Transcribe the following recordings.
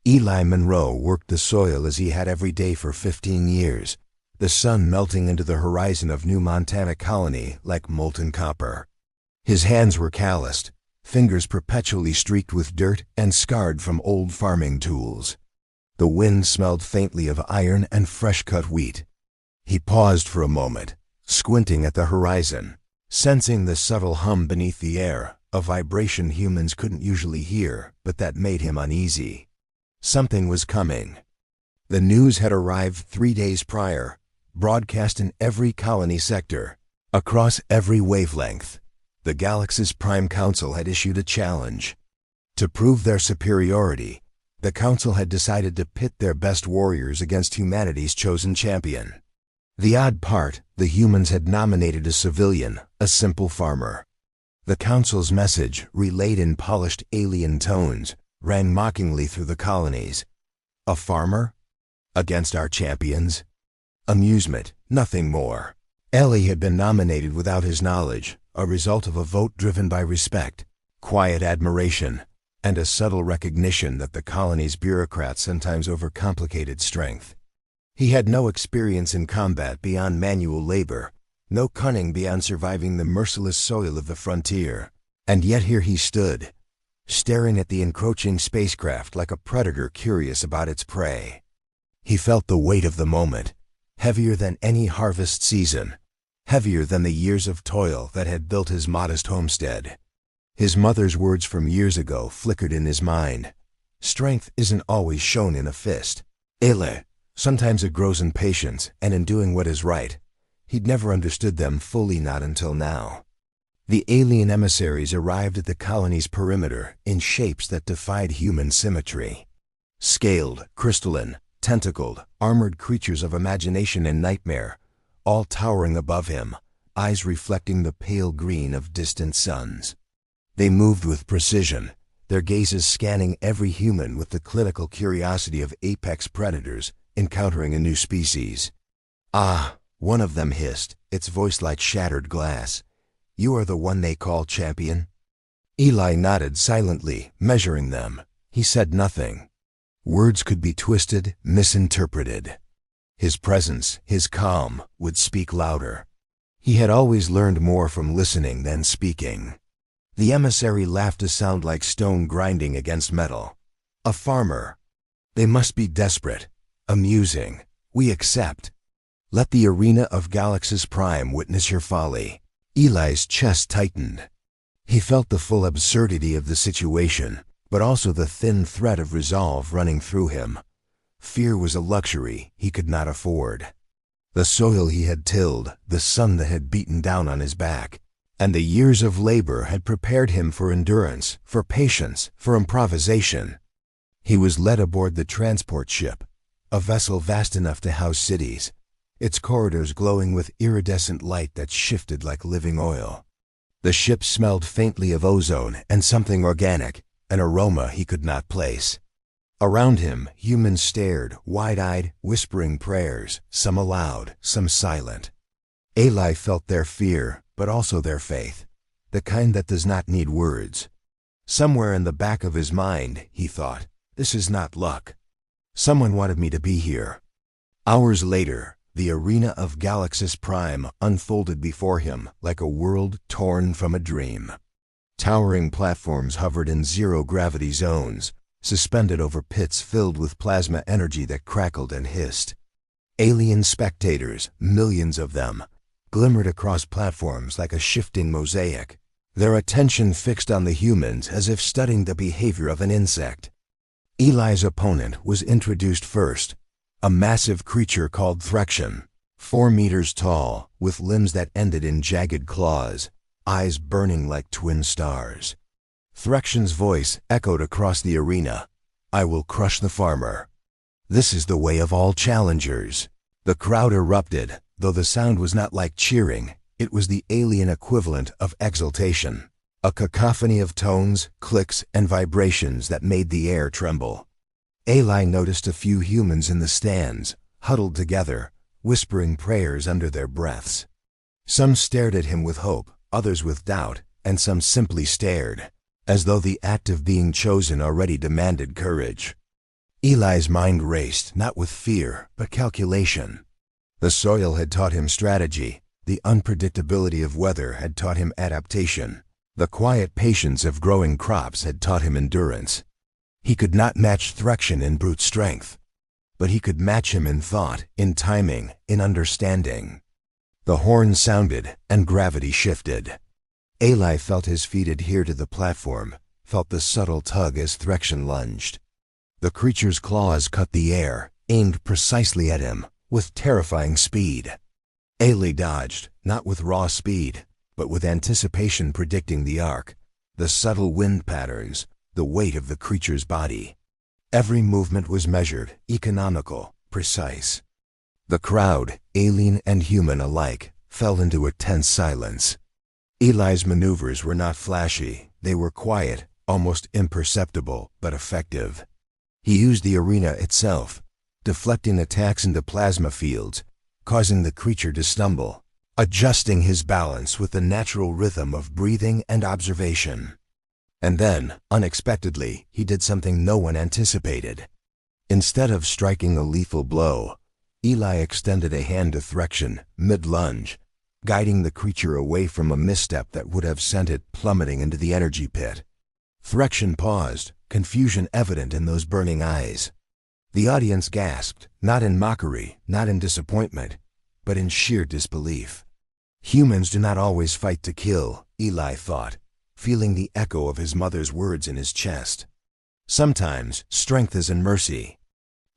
Eli Monroe worked the soil as he had every day for 15 years, the sun melting into the horizon of New Montana colony like molten copper. His hands were calloused, fingers perpetually streaked with dirt and scarred from old farming tools. The wind smelled faintly of iron and fresh-cut wheat. He paused for a moment, squinting at the horizon, sensing the subtle hum beneath the air, a vibration humans couldn't usually hear, but that made him uneasy. Something was coming. The news had arrived 3 days prior, broadcast in every colony sector, across every wavelength. The Galaxis Prime Council had issued a challenge. To prove their superiority, the Council had decided to pit their best warriors against humanity's chosen champion. The odd part, the humans had nominated a civilian, a simple farmer. The Council's message, relayed in polished alien tones, rang mockingly through the colonies. A farmer? Against our champions? Amusement, nothing more. Eli had been nominated without his knowledge, a result of a vote driven by respect, quiet admiration, and a subtle recognition that the colony's bureaucrats sometimes overcomplicated strength. He had no experience in combat beyond manual labor, no cunning beyond surviving the merciless soil of the frontier, and yet here he stood, staring at the encroaching spacecraft like a predator curious about its prey. He felt the weight of the moment, heavier than any harvest season, heavier than the years of toil that had built his modest homestead. His mother's words from years ago flickered in his mind. Strength isn't always shown in a fist. Eli, sometimes it grows in patience and in doing what is right. He'd never understood them fully, not until now. The alien emissaries arrived at the colony's perimeter in shapes that defied human symmetry. Scaled, crystalline, tentacled, armored creatures of imagination and nightmare, all towering above him, eyes reflecting the pale green of distant suns. They moved with precision, their gazes scanning every human with the clinical curiosity of apex predators encountering a new species. "Ah," one of them hissed, its voice like shattered glass. "You are the one they call champion?" Eli nodded silently, measuring them. He said nothing. Words could be twisted, misinterpreted. His presence, his calm, would speak louder. He had always learned more from listening than speaking. The emissary laughed a sound like stone grinding against metal. "A farmer. They must be desperate. Amusing. We accept. Let the Arena of Galaxis Prime witness your folly." Eli's chest tightened. He felt the full absurdity of the situation, but also the thin thread of resolve running through him. Fear was a luxury he could not afford. The soil he had tilled, the sun that had beaten down on his back, and the years of labor had prepared him for endurance, for patience, for improvisation. He was led aboard the transport ship, a vessel vast enough to house cities, its corridors glowing with iridescent light that shifted like living oil. The ship smelled faintly of ozone and something organic, an aroma he could not place. Around him, humans stared, wide-eyed, whispering prayers, some aloud, some silent. Eli felt their fear, but also their faith, the kind that does not need words. Somewhere in the back of his mind, he thought, this is not luck. Someone wanted me to be here. Hours later, the Arena of Galaxis Prime unfolded before him like a world torn from a dream. Towering platforms hovered in zero-gravity zones, suspended over pits filled with plasma energy that crackled and hissed. Alien spectators, millions of them, glimmered across platforms like a shifting mosaic, their attention fixed on the humans as if studying the behavior of an insect. Eli's opponent was introduced first, a massive creature called Threction, 4 meters tall, with limbs that ended in jagged claws, eyes burning like twin stars. Threction's voice echoed across the arena. "I will crush the farmer. This is the way of all challengers." The crowd erupted, though the sound was not like cheering, it was the alien equivalent of exultation. A cacophony of tones, clicks, and vibrations that made the air tremble. Eli noticed a few humans in the stands, huddled together, whispering prayers under their breaths. Some stared at him with hope, others with doubt, and some simply stared, as though the act of being chosen already demanded courage. Eli's mind raced, not with fear, but calculation. The soil had taught him strategy. The unpredictability of weather had taught him adaptation. The quiet patience of growing crops had taught him endurance. He could not match Threction in brute strength, but he could match him in thought, in timing, in understanding. The horn sounded, and gravity shifted. Eli felt his feet adhere to the platform, felt the subtle tug as Threction lunged. The creature's claws cut the air, aimed precisely at him, with terrifying speed. Eli dodged, not with raw speed, but with anticipation predicting the arc, the subtle wind patterns, the weight of the creature's body. Every movement was measured, economical, precise. The crowd, alien and human alike, fell into a tense silence. Eli's maneuvers were not flashy. They were quiet, almost imperceptible, but effective. He used the arena itself, deflecting attacks into plasma fields, causing the creature to stumble, adjusting his balance with the natural rhythm of breathing and observation. And then, unexpectedly, he did something no one anticipated. Instead of striking a lethal blow, Eli extended a hand to Threction, mid-lunge, guiding the creature away from a misstep that would have sent it plummeting into the energy pit. Threction paused, confusion evident in those burning eyes. The audience gasped, not in mockery, not in disappointment, but in sheer disbelief. Humans do not always fight to kill, Eli thought, feeling the echo of his mother's words in his chest. Sometimes, strength is in mercy.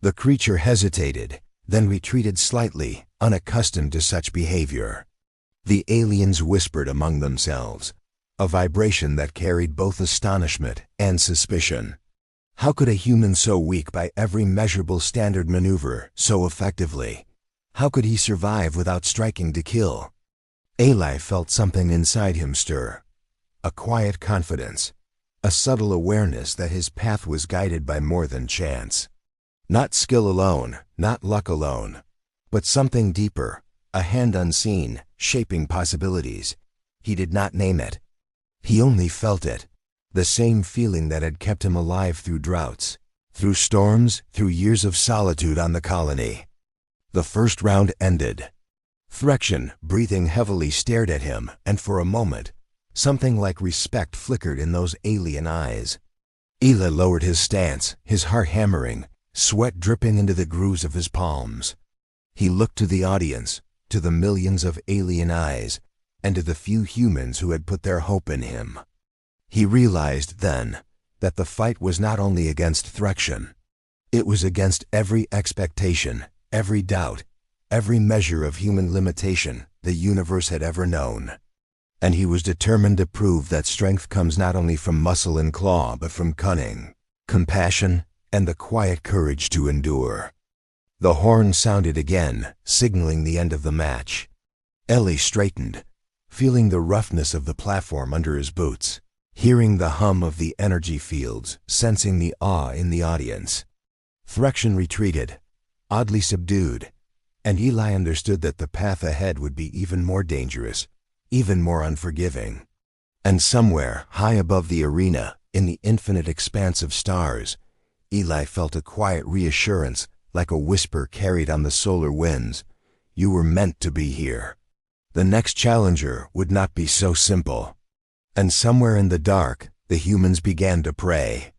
The creature hesitated, then retreated slightly, unaccustomed to such behavior. The aliens whispered among themselves, a vibration that carried both astonishment and suspicion. How could a human so weak by every measurable standard maneuver so effectively? How could he survive without striking to kill? Eli felt something inside him stir. A quiet confidence, a subtle awareness that his path was guided by more than chance. Not skill alone, not luck alone, but something deeper, a hand unseen, shaping possibilities. He did not name it. He only felt it, the same feeling that had kept him alive through droughts, through storms, through years of solitude on the colony. The first round ended. Threction, breathing heavily, stared at him, and for a moment, something like respect flickered in those alien eyes. Eli lowered his stance, his heart hammering, sweat dripping into the grooves of his palms. He looked to the audience, to the millions of alien eyes, and to the few humans who had put their hope in him. He realized then that the fight was not only against Threction. It was against every expectation, every doubt, every measure of human limitation the universe had ever known. And he was determined to prove that strength comes not only from muscle and claw, but from cunning, compassion, and the quiet courage to endure. The horn sounded again, signaling the end of the match. Eli straightened, feeling the roughness of the platform under his boots, hearing the hum of the energy fields, sensing the awe in the audience. Threction retreated, oddly subdued, and Eli understood that the path ahead would be even more dangerous, even more unforgiving. And somewhere, high above the arena, in the infinite expanse of stars, Eli felt a quiet reassurance, like a whisper carried on the solar winds. You were meant to be here. The next challenger would not be so simple. And somewhere in the dark, the humans began to pray.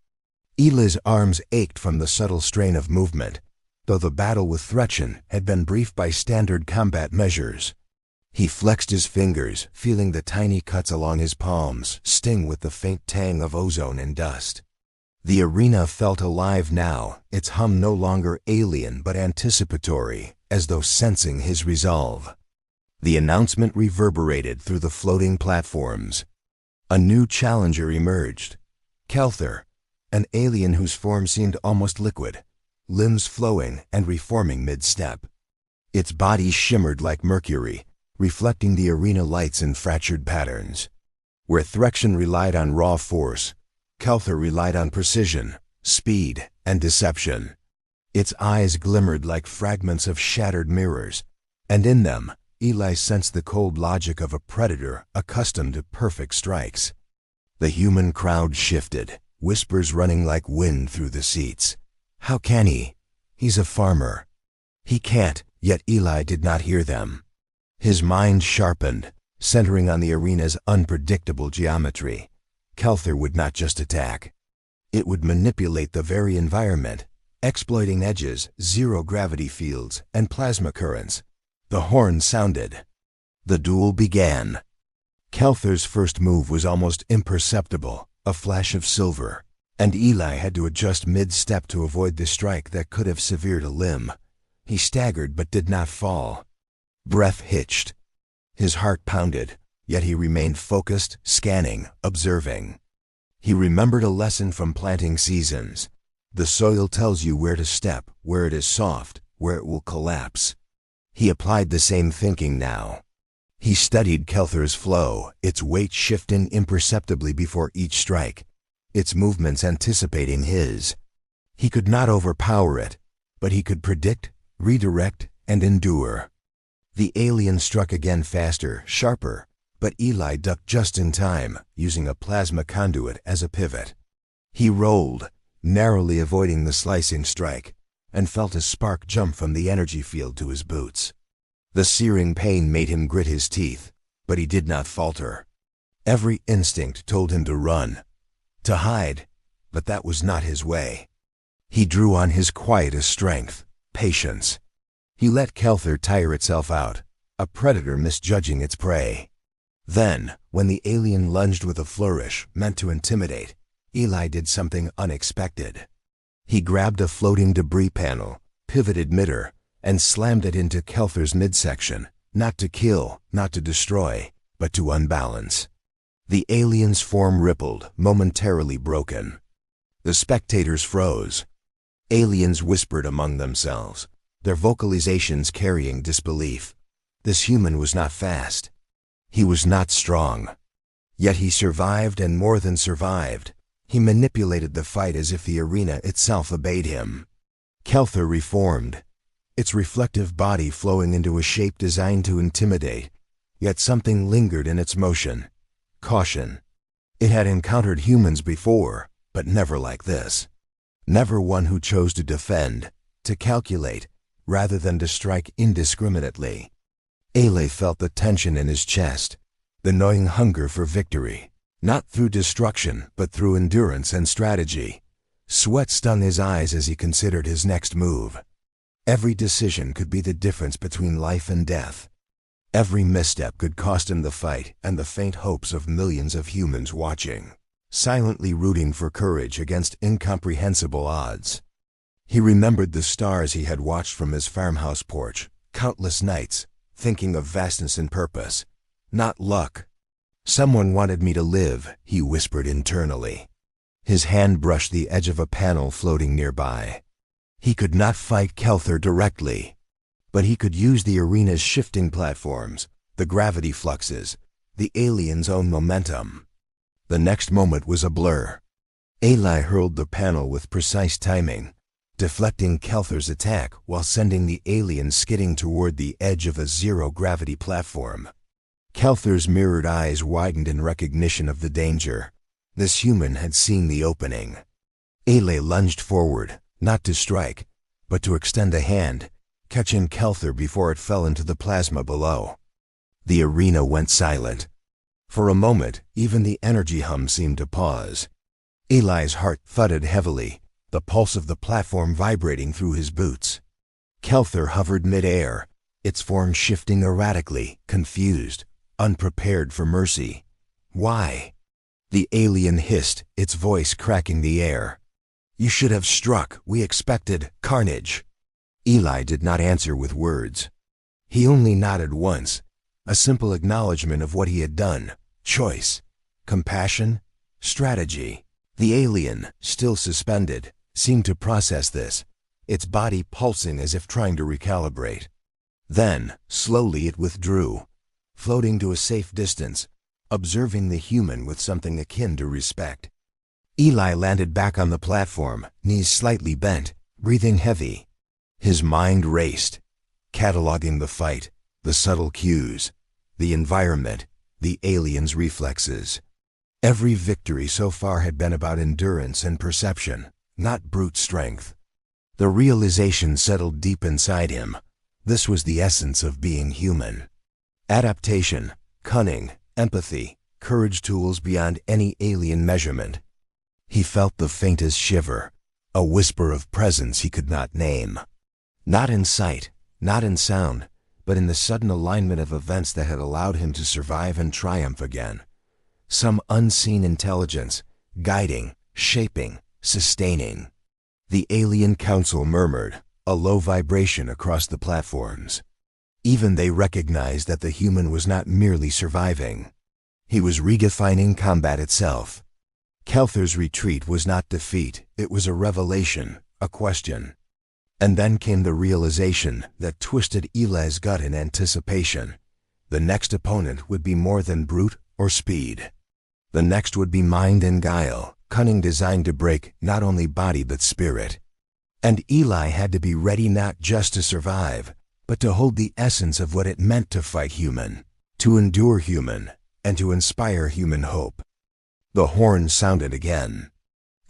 Eli's arms ached from the subtle strain of movement, though the battle with Threction had been brief by standard combat measures. He flexed his fingers, feeling the tiny cuts along his palms sting with the faint tang of ozone and dust. The arena felt alive now, its hum no longer alien but anticipatory, as though sensing his resolve. The announcement reverberated through the floating platforms. A new challenger emerged. Kelther, an alien whose form seemed almost liquid, limbs flowing and reforming mid-step. Its body shimmered like mercury, reflecting the arena lights in fractured patterns. Where Threction relied on raw force, Kelther relied on precision, speed, and deception. Its eyes glimmered like fragments of shattered mirrors, and in them, Eli sensed the cold logic of a predator accustomed to perfect strikes. The human crowd shifted, whispers running like wind through the seats. How can he? He's a farmer. He can't, yet Eli did not hear them. His mind sharpened, centering on the arena's unpredictable geometry. Kelthur would not just attack. It would manipulate the very environment, exploiting edges, zero-gravity fields, and plasma currents. The horn sounded. The duel began. Kelthur's first move was almost imperceptible, a flash of silver, and Eli had to adjust mid-step to avoid the strike that could have severed a limb. He staggered but did not fall. Breath hitched. His heart pounded, yet he remained focused, scanning, observing. He remembered a lesson from planting seasons. The soil tells you where to step, where it is soft, where it will collapse. He applied the same thinking now. He studied Kelthur's flow, its weight shifting imperceptibly before each strike, its movements anticipating his. He could not overpower it, but he could predict, redirect, and endure. The alien struck again faster, sharper, but Eli ducked just in time, using a plasma conduit as a pivot. He rolled, narrowly avoiding the slicing strike, and felt a spark jump from the energy field to his boots. The searing pain made him grit his teeth, but he did not falter. Every instinct told him to run, to hide, but that was not his way. He drew on his quietest strength, patience. He let Kelthur tire itself out, a predator misjudging its prey. Then, when the alien lunged with a flourish meant to intimidate, Eli did something unexpected. He grabbed a floating debris panel, pivoted mid-air, and slammed it into Kelthur's midsection, not to kill, not to destroy, but to unbalance. The alien's form rippled, momentarily broken. The spectators froze. Aliens whispered among themselves, their vocalizations carrying disbelief. This human was not fast. He was not strong. Yet he survived, and more than survived. He manipulated the fight as if the arena itself obeyed him. Kelthur reformed, its reflective body flowing into a shape designed to intimidate, yet something lingered in its motion. Caution. It had encountered humans before, but never like this. Never one who chose to defend, to calculate, rather than to strike indiscriminately. Eli felt the tension in his chest, the gnawing hunger for victory, not through destruction, but through endurance and strategy. Sweat stung his eyes as he considered his next move. Every decision could be the difference between life and death. Every misstep could cost him the fight and the faint hopes of millions of humans watching, silently rooting for courage against incomprehensible odds. He remembered the stars he had watched from his farmhouse porch, countless nights, thinking of vastness and purpose, not luck. Someone wanted me to live, he whispered internally. His hand brushed the edge of a panel floating nearby. He could not fight Kelthur directly, but he could use the arena's shifting platforms, the gravity fluxes, the alien's own momentum. The next moment was a blur. Eli hurled the panel with precise timing, deflecting Kelthur's attack while sending the alien skidding toward the edge of a zero-gravity platform. Kelthur's mirrored eyes widened in recognition of the danger. This human had seen the opening. Eli lunged forward, not to strike, but to extend a hand, catching Kelthur before it fell into the plasma below. The arena went silent. For a moment, even the energy hum seemed to pause. Eli's heart thudded heavily, the pulse of the platform vibrating through his boots. Kelthur hovered mid-air, its form shifting erratically, confused, unprepared for mercy. Why? The alien hissed, its voice cracking the air. You should have struck. We expected carnage. Eli did not answer with words. He only nodded once, a simple acknowledgement of what he had done. Choice, compassion, strategy. The alien, still suspended, seemed to process this, its body pulsing as if trying to recalibrate. Then, slowly it withdrew, floating to a safe distance, observing the human with something akin to respect. Eli landed back on the platform, knees slightly bent, breathing heavy. His mind raced, cataloging the fight, the subtle cues, the environment, the alien's reflexes. Every victory so far had been about endurance and perception, not brute strength. The realization settled deep inside him. This was the essence of being human. Adaptation, cunning, empathy, courage, tools beyond any alien measurement. He felt the faintest shiver, a whisper of presence he could not name. Not in sight, not in sound, but in the sudden alignment of events that had allowed him to survive and triumph again. Some unseen intelligence, guiding, shaping, sustaining. The alien council murmured, a low vibration across the platforms. Even they recognized that the human was not merely surviving. He was redefining combat itself. Kelther's retreat was not defeat, it was a revelation, a question. And then came the realization that twisted Eli's gut in anticipation. The next opponent would be more than brute or speed. The next would be mind and guile, cunning designed to break not only body but spirit. And Eli had to be ready not just to survive, but to hold the essence of what it meant to fight human, to endure human, and to inspire human hope. The horn sounded again.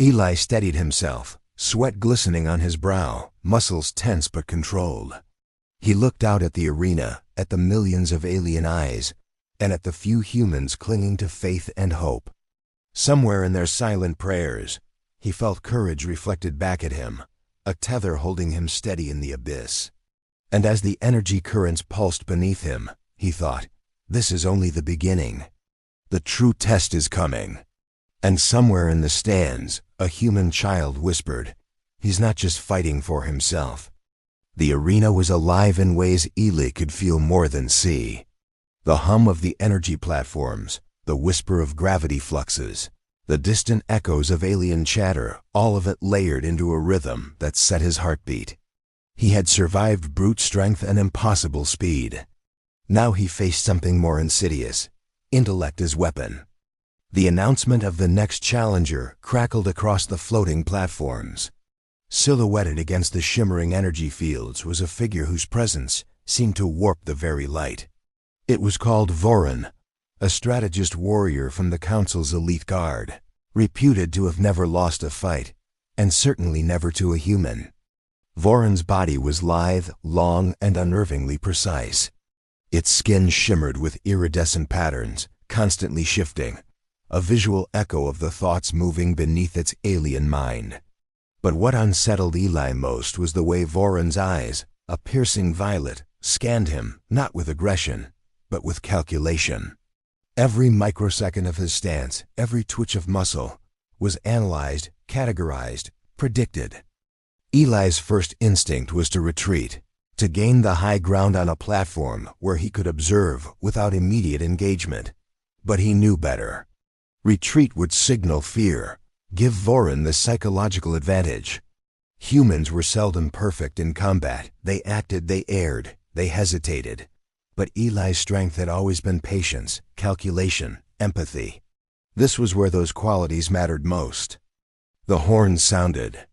Eli steadied himself, sweat glistening on his brow, muscles tense but controlled. He looked out at the arena, at the millions of alien eyes, and at the few humans clinging to faith and hope. Somewhere in their silent prayers, he felt courage reflected back at him, a tether holding him steady in the abyss. And as the energy currents pulsed beneath him, he thought, this is only the beginning. The true test is coming. And somewhere in the stands, a human child whispered, he's not just fighting for himself. The arena was alive in ways Eli could feel more than see. The hum of the energy platforms, the whisper of gravity fluxes, the distant echoes of alien chatter, all of it layered into a rhythm that set his heartbeat. He had survived brute strength and impossible speed. Now he faced something more insidious, intellect as weapon. The announcement of the next challenger crackled across the floating platforms. Silhouetted against the shimmering energy fields was a figure whose presence seemed to warp the very light. It was called Voron, a strategist warrior from the Council's elite guard, reputed to have never lost a fight, and certainly never to a human. Voron's body was lithe, long, and unnervingly precise. Its skin shimmered with iridescent patterns, constantly shifting, a visual echo of the thoughts moving beneath its alien mind. But what unsettled Eli most was the way Voron's eyes, a piercing violet, scanned him, not with aggression, but with calculation. Every microsecond of his stance, every twitch of muscle, was analyzed, categorized, predicted. Eli's first instinct was to retreat, to gain the high ground on a platform where he could observe without immediate engagement. But he knew better. Retreat would signal fear, give Voron the psychological advantage. Humans were seldom perfect in combat. They acted, they erred, they hesitated. But Eli's strength had always been patience, calculation, empathy. This was where those qualities mattered most. The horn sounded.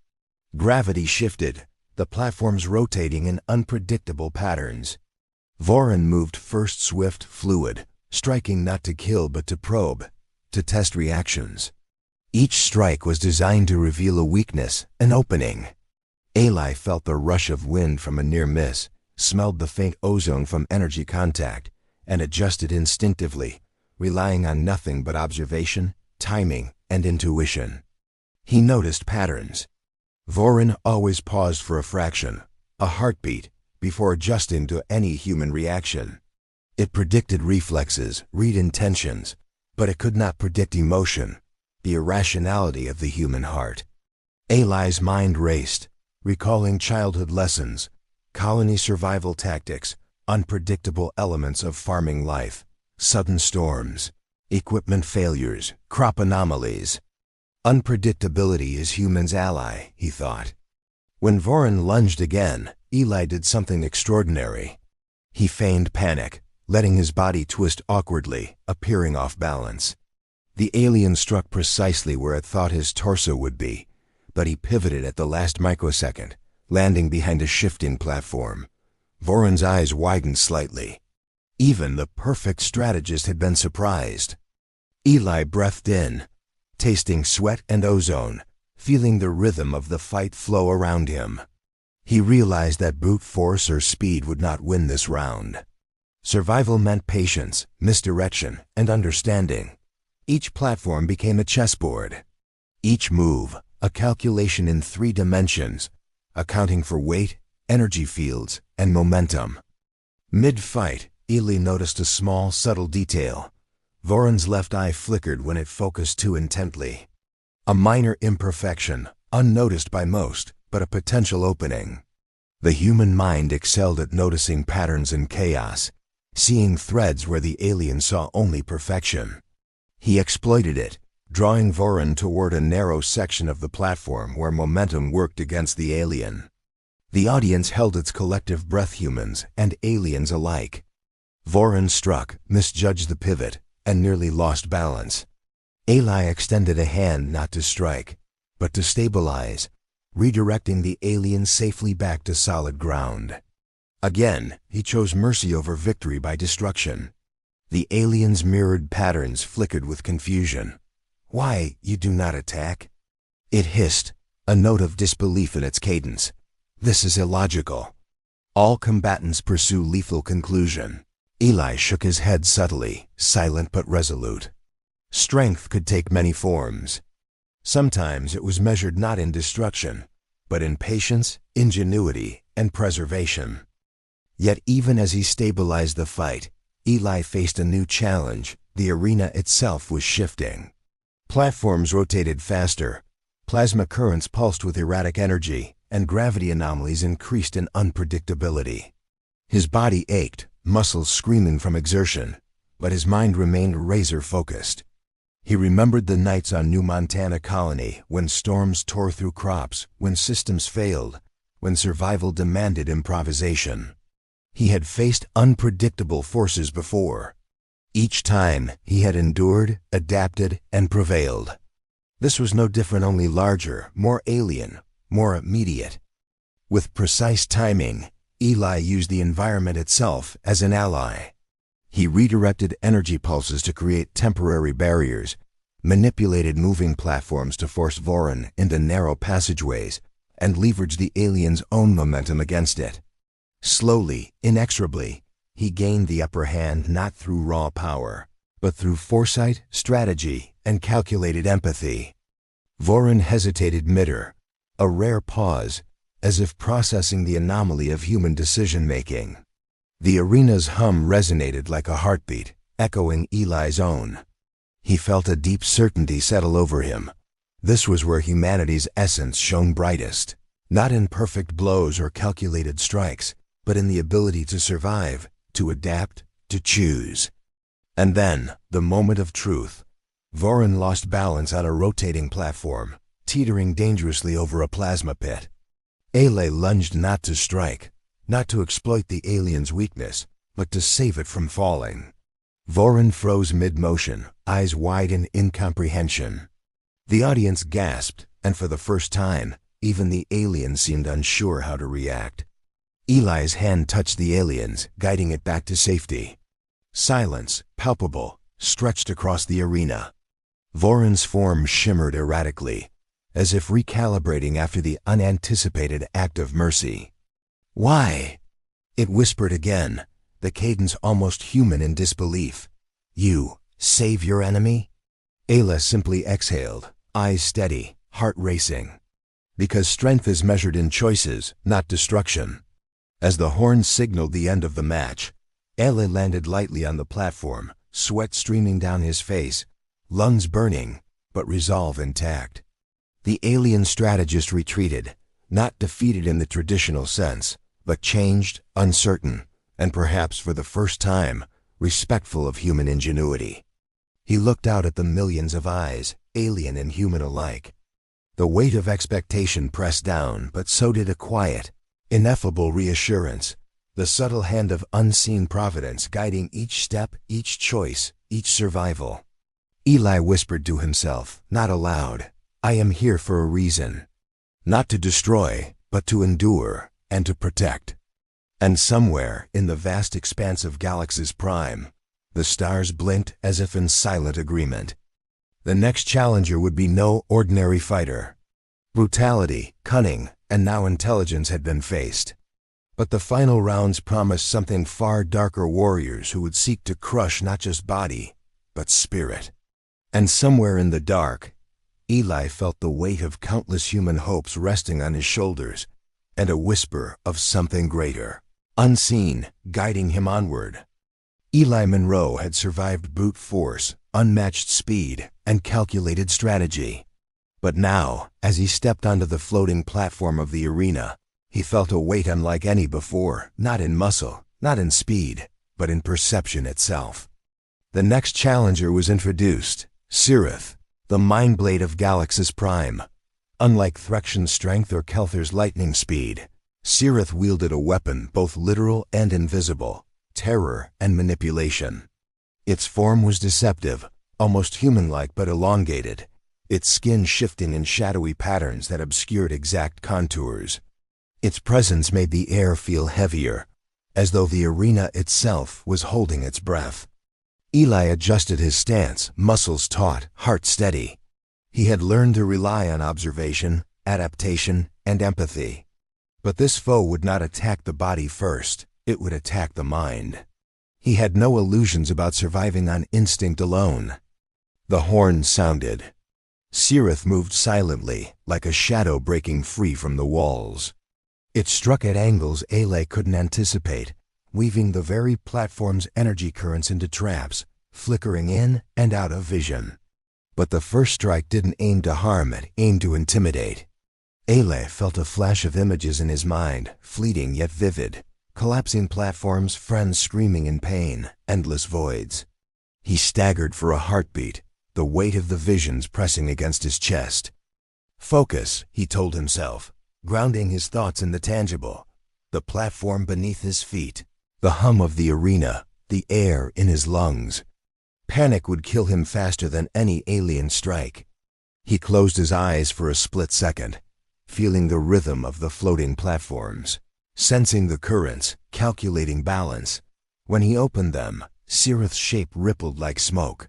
Gravity shifted, the platforms rotating in unpredictable patterns. Voron moved first swift, fluid, striking not to kill but to probe, to test reactions. Each strike was designed to reveal a weakness, an opening. Eli felt the rush of wind from a near miss, smelled the faint ozone from energy contact, and adjusted instinctively, relying on nothing but observation, timing, and intuition. He noticed patterns. Voron always paused for a fraction, a heartbeat, before adjusting to any human reaction. It predicted reflexes, read intentions, but it could not predict emotion, the irrationality of the human heart. Eli's mind raced, recalling childhood lessons, colony survival tactics, unpredictable elements of farming life, sudden storms, equipment failures, crop anomalies. Unpredictability is humans' ally, he thought. When Voron lunged again, Eli did something extraordinary. He feigned panic, letting his body twist awkwardly, appearing off balance. The alien struck precisely where it thought his torso would be, but he pivoted at the last microsecond, landing behind a shifting platform. Voron's eyes widened slightly. Even the perfect strategist had been surprised. Eli breathed in, tasting sweat and ozone, feeling the rhythm of the fight flow around him. He realized that brute force or speed would not win this round. Survival meant patience, misdirection, and understanding. Each platform became a chessboard. Each move, a calculation in 3 dimensions, accounting for weight, energy fields, and momentum. Mid-fight, Eli noticed a small, subtle detail. Voron's left eye flickered when it focused too intently. A minor imperfection, unnoticed by most, but a potential opening. The human mind excelled at noticing patterns in chaos, seeing threads where the alien saw only perfection. He exploited it, drawing Voron toward a narrow section of the platform where momentum worked against the alien. The audience held its collective breath, humans and aliens alike. Voron struck, misjudged the pivot, and nearly lost balance. Eli extended a hand not to strike, but to stabilize, redirecting the alien safely back to solid ground. Again, he chose mercy over victory by destruction. The alien's mirrored patterns flickered with confusion. "Why, you do not attack?" It hissed, a note of disbelief in its cadence. "This is illogical." All combatants pursue lethal conclusion. Eli shook his head subtly, silent but resolute. Strength could take many forms. Sometimes it was measured not in destruction, but in patience, ingenuity, and preservation. Yet even as he stabilized the fight, Eli faced a new challenge. The arena itself was shifting. Platforms rotated faster, plasma currents pulsed with erratic energy, and gravity anomalies increased in unpredictability. His body ached, muscles screaming from exertion, but his mind remained razor-focused. He remembered the nights on New Montana Colony, when storms tore through crops, when systems failed, when survival demanded improvisation. He had faced unpredictable forces before. Each time, he had endured, adapted, and prevailed. This was no different, only larger, more alien, more immediate. With precise timing, Eli used the environment itself as an ally. He redirected energy pulses to create temporary barriers, manipulated moving platforms to force Voron into narrow passageways, and leveraged the alien's own momentum against it. Slowly, inexorably, he gained the upper hand not through raw power, but through foresight, strategy, and calculated empathy. Voron hesitated mid-air, a rare pause, as if processing the anomaly of human decision-making. The arena's hum resonated like a heartbeat, echoing Eli's own. He felt a deep certainty settle over him. This was where humanity's essence shone brightest, not in perfect blows or calculated strikes, but in the ability to survive, to adapt, to choose. And then, the moment of truth. Voron lost balance on a rotating platform, teetering dangerously over a plasma pit. Eli lunged not to strike, not to exploit the alien's weakness, but to save it from falling. Voron froze mid-motion, eyes wide in incomprehension. The audience gasped, and for the first time, even the alien seemed unsure how to react. Eli's hand touched the alien's, guiding it back to safety. Silence, palpable, stretched across the arena. Voron's form shimmered erratically, as if recalibrating after the unanticipated act of mercy. "Why?" It whispered again, the cadence almost human in disbelief. "You save your enemy?" Ayla simply exhaled, eyes steady, heart racing. Because strength is measured in choices, not destruction. As the horn signaled the end of the match, Ayla landed lightly on the platform, sweat streaming down his face, lungs burning, but resolve intact. The alien strategist retreated, not defeated in the traditional sense, but changed, uncertain, and perhaps for the first time, respectful of human ingenuity. He looked out at the millions of eyes, alien and human alike. The weight of expectation pressed down, but so did a quiet, ineffable reassurance, the subtle hand of unseen providence guiding each step, each choice, each survival. Eli whispered to himself, not aloud, "I am here for a reason. Not to destroy, but to endure and to protect." And somewhere in the vast expanse of Galaxis Prime, the stars blinked as if in silent agreement. The next challenger would be no ordinary fighter. Brutality, cunning, and now intelligence had been faced. But the final rounds promised something far darker: warriors who would seek to crush not just body, but spirit. And somewhere in the dark, Eli felt the weight of countless human hopes resting on his shoulders, and a whisper of something greater, unseen, guiding him onward. Eli Monroe had survived brute force, unmatched speed, and calculated strategy. But now, as he stepped onto the floating platform of the arena, he felt a weight unlike any before, not in muscle, not in speed, but in perception itself. The next challenger was introduced, Cirith, the mind blade of Galaxis Prime. Unlike Threxian's strength or Kelther's lightning speed, Cirith wielded a weapon both literal and invisible: terror and manipulation. Its form was deceptive, almost human-like but elongated, its skin shifting in shadowy patterns that obscured exact contours. Its presence made the air feel heavier, as though the arena itself was holding its breath. Eli adjusted his stance, muscles taut, heart steady. He had learned to rely on observation, adaptation, and empathy. But this foe would not attack the body first, it would attack the mind. He had no illusions about surviving on instinct alone. The horn sounded. Cirith moved silently, like a shadow breaking free from the walls. It struck at angles Eli couldn't anticipate, weaving the very platform's energy currents into traps, flickering in and out of vision. But the first strike didn't aim to harm, it aimed to intimidate. Eli felt a flash of images in his mind, fleeting yet vivid. Collapsing platforms, friends screaming in pain, endless voids. He staggered for a heartbeat, the weight of the visions pressing against his chest. Focus, he told himself, grounding his thoughts in the tangible, the platform beneath his feet, the hum of the arena, the air in his lungs. Panic would kill him faster than any alien strike. He closed his eyes for a split second, feeling the rhythm of the floating platforms, sensing the currents, calculating balance. When he opened them, Cirith's shape rippled like smoke.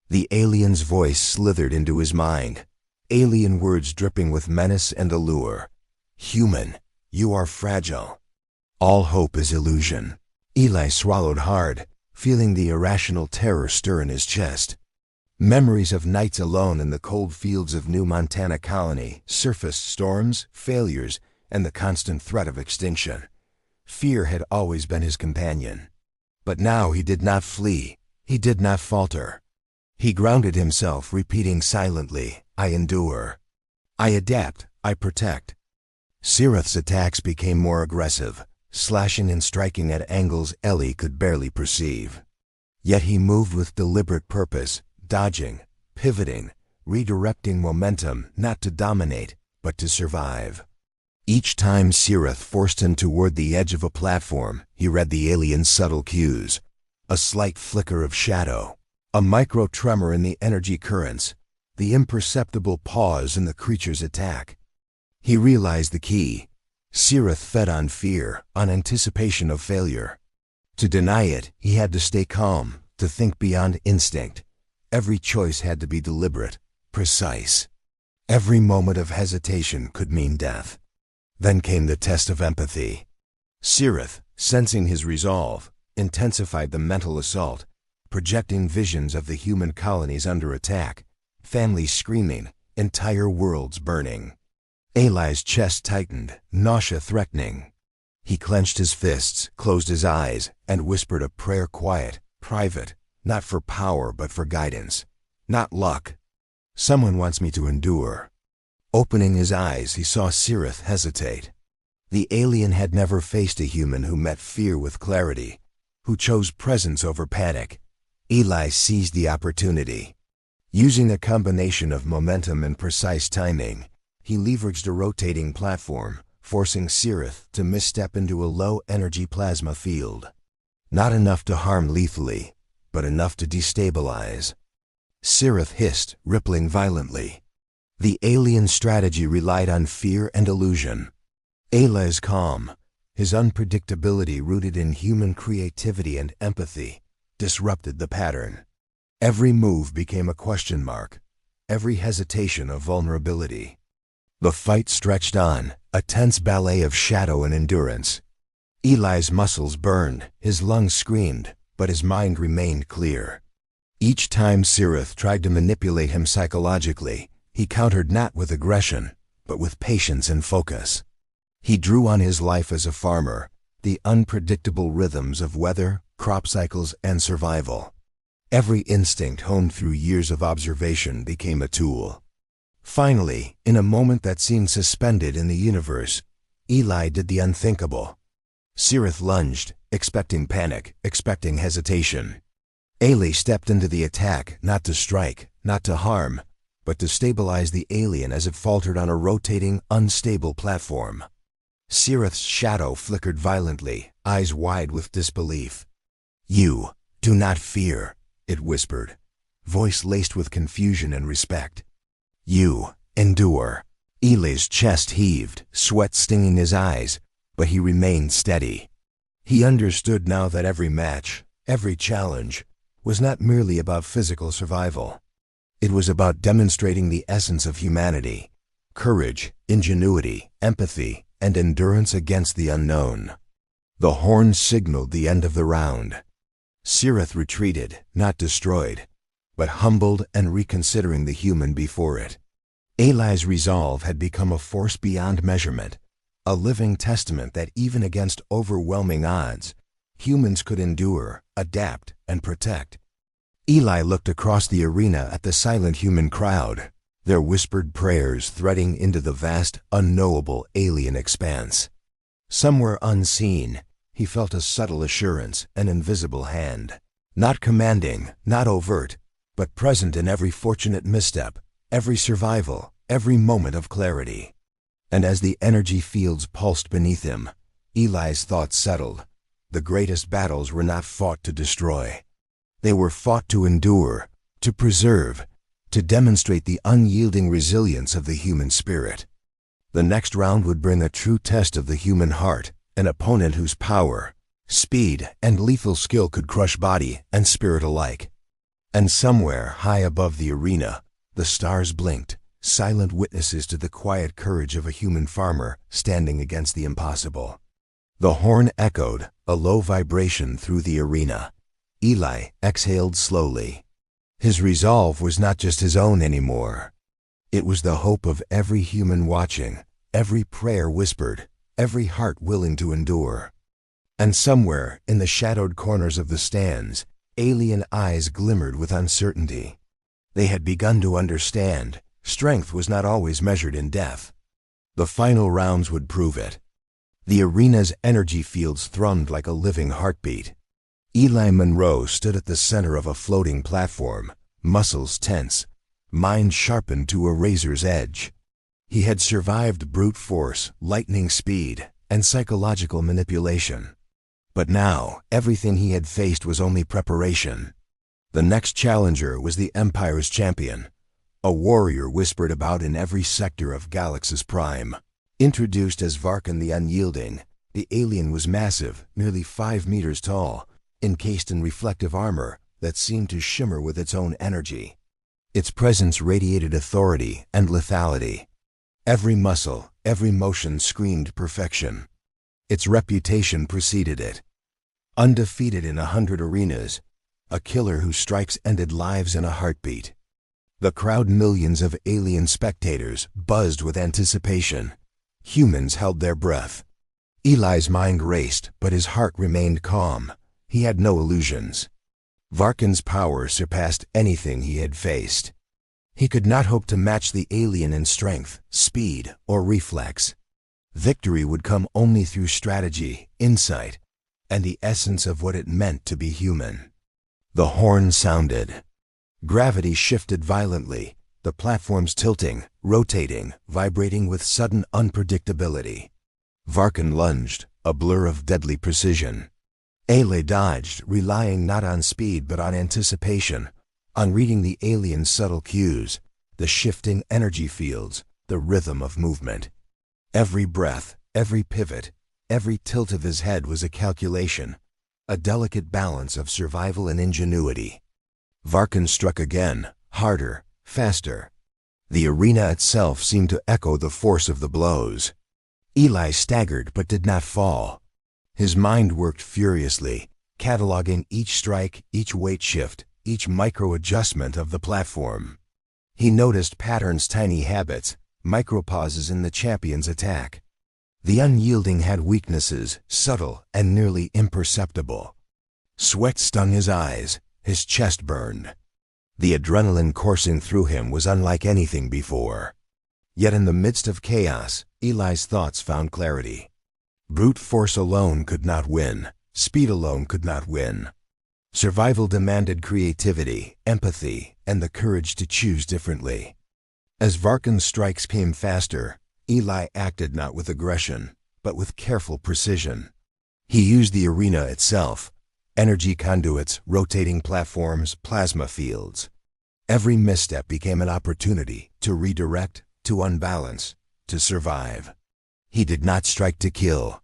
The alien's voice slithered into his mind, alien words dripping with menace and allure. Human, you are fragile. All hope is illusion. Eli swallowed hard, feeling the irrational terror stir in his chest. Memories of nights alone in the cold fields of New Montana Colony, surfaced storms, failures, and the constant threat of extinction. Fear had always been his companion. But now he did not flee, he did not falter. He grounded himself, repeating silently, I endure. I adapt, I protect. Cirith's attacks became more aggressive, slashing and striking at angles Eli could barely perceive. Yet he moved with deliberate purpose, dodging, pivoting, redirecting momentum not to dominate, but to survive. Each time Cirith forced him toward the edge of a platform, he read the alien's subtle cues. A slight flicker of shadow, a micro-tremor in the energy currents, the imperceptible pause in the creature's attack. He realized the key. Cirith fed on fear, on anticipation of failure. To deny it, he had to stay calm, to think beyond instinct. Every choice had to be deliberate, precise. Every moment of hesitation could mean death. Then came the test of empathy. Cirith, sensing his resolve, intensified the mental assault, projecting visions of the human colonies under attack, families screaming, entire worlds burning. Eli's chest tightened, nausea threatening. He clenched his fists, closed his eyes, and whispered a prayer, quiet, private, not for power but for guidance. Not luck. Someone wants me to endure. Opening his eyes, he saw Cirith hesitate. The alien had never faced a human who met fear with clarity, who chose presence over panic. Eli seized the opportunity. Using a combination of momentum and precise timing, he leveraged a rotating platform, forcing Cirith to misstep into a low-energy plasma field. Not enough to harm lethally, but enough to destabilize. Cirith hissed, rippling violently. The alien strategy relied on fear and illusion. Eli's calm, his unpredictability rooted in human creativity and empathy, disrupted the pattern. Every move became a question mark, every hesitation a vulnerability. The fight stretched on, a tense ballet of shadow and endurance. Eli's muscles burned, his lungs screamed, but his mind remained clear. Each time Cirith tried to manipulate him psychologically, he countered not with aggression, but with patience and focus. He drew on his life as a farmer, the unpredictable rhythms of weather, crop cycles, and survival. Every instinct honed through years of observation became a tool. Finally, in a moment that seemed suspended in the universe, Eli did the unthinkable. Cirith lunged, expecting panic, expecting hesitation. Eli stepped into the attack, not to strike, not to harm, but to stabilize the alien as it faltered on a rotating, unstable platform. Cirith's shadow flickered violently, eyes wide with disbelief. "You, do not fear," it whispered, voice laced with confusion and respect. "You, endure." Eli's chest heaved, sweat stinging his eyes, but he remained steady. He understood now that every match, every challenge, was not merely about physical survival. It was about demonstrating the essence of humanity: courage, ingenuity, empathy, and endurance against the unknown. The horn signaled the end of the round. Cirith retreated, not destroyed, but humbled and reconsidering the human before it. Eli's resolve had become a force beyond measurement, a living testament that even against overwhelming odds, humans could endure, adapt, and protect. Eli looked across the arena at the silent human crowd, their whispered prayers threading into the vast, unknowable alien expanse. Somewhere unseen, he felt a subtle assurance, an invisible hand. Not commanding, not overt, but present in every fortunate misstep, every survival, every moment of clarity. And as the energy fields pulsed beneath him, Eli's thoughts settled. The greatest battles were not fought to destroy. They were fought to endure, to preserve, to demonstrate the unyielding resilience of the human spirit. The next round would bring a true test of the human heart, an opponent whose power, speed, and lethal skill could crush body and spirit alike. And somewhere high above the arena, the stars blinked, silent witnesses to the quiet courage of a human farmer standing against the impossible. The horn echoed, a low vibration through the arena. Eli exhaled slowly. His resolve was not just his own anymore. It was the hope of every human watching, every prayer whispered, every heart willing to endure. And somewhere, in the shadowed corners of the stands, alien eyes glimmered with uncertainty. They had begun to understand. Strength was not always measured in death. The final rounds would prove it. The arena's energy fields thrummed like a living heartbeat. Eli Monroe stood at the center of a floating platform, muscles tense, mind sharpened to a razor's edge. He had survived brute force, lightning speed, and psychological manipulation. But now, everything he had faced was only preparation. The next challenger was the Empire's champion, a warrior whispered about in every sector of Galaxis Prime. Introduced as Varkan the Unyielding, the alien was massive, nearly 5 meters tall, encased in reflective armor that seemed to shimmer with its own energy. Its presence radiated authority and lethality. Every muscle, every motion screamed perfection. Its reputation preceded it. Undefeated in 100 arenas, a killer whose strikes ended lives in a heartbeat. The crowd, millions of alien spectators, buzzed with anticipation. Humans held their breath. Eli's mind raced, but his heart remained calm. He had no illusions. Varkan's power surpassed anything he had faced. He could not hope to match the alien in strength, speed, or reflex. Victory would come only through strategy, insight, and the essence of what it meant to be human. The horn sounded. Gravity shifted violently, the platforms tilting, rotating, vibrating with sudden unpredictability. Varkan lunged, a blur of deadly precision. Eli dodged, relying not on speed but on anticipation, on reading the alien's subtle cues, the shifting energy fields, the rhythm of movement. Every breath, every pivot, every tilt of his head was a calculation, a delicate balance of survival and ingenuity. Varkan struck again, harder, faster. The arena itself seemed to echo the force of the blows. Eli staggered but did not fall. His mind worked furiously, cataloging each strike, each weight shift, each micro-adjustment of the platform. He noticed patterns, tiny habits, micro-pauses in the champion's attack. The unyielding had weaknesses, subtle and nearly imperceptible. Sweat stung his eyes, his chest burned. The adrenaline coursing through him was unlike anything before. Yet in the midst of chaos, Eli's thoughts found clarity. Brute force alone could not win. Speed alone could not win. Survival demanded creativity, empathy, and the courage to choose differently. As Varkan's strikes came faster, Eli acted not with aggression, but with careful precision. He used the arena itself, energy conduits, rotating platforms, plasma fields. Every misstep became an opportunity to redirect, to unbalance, to survive. He did not strike to kill.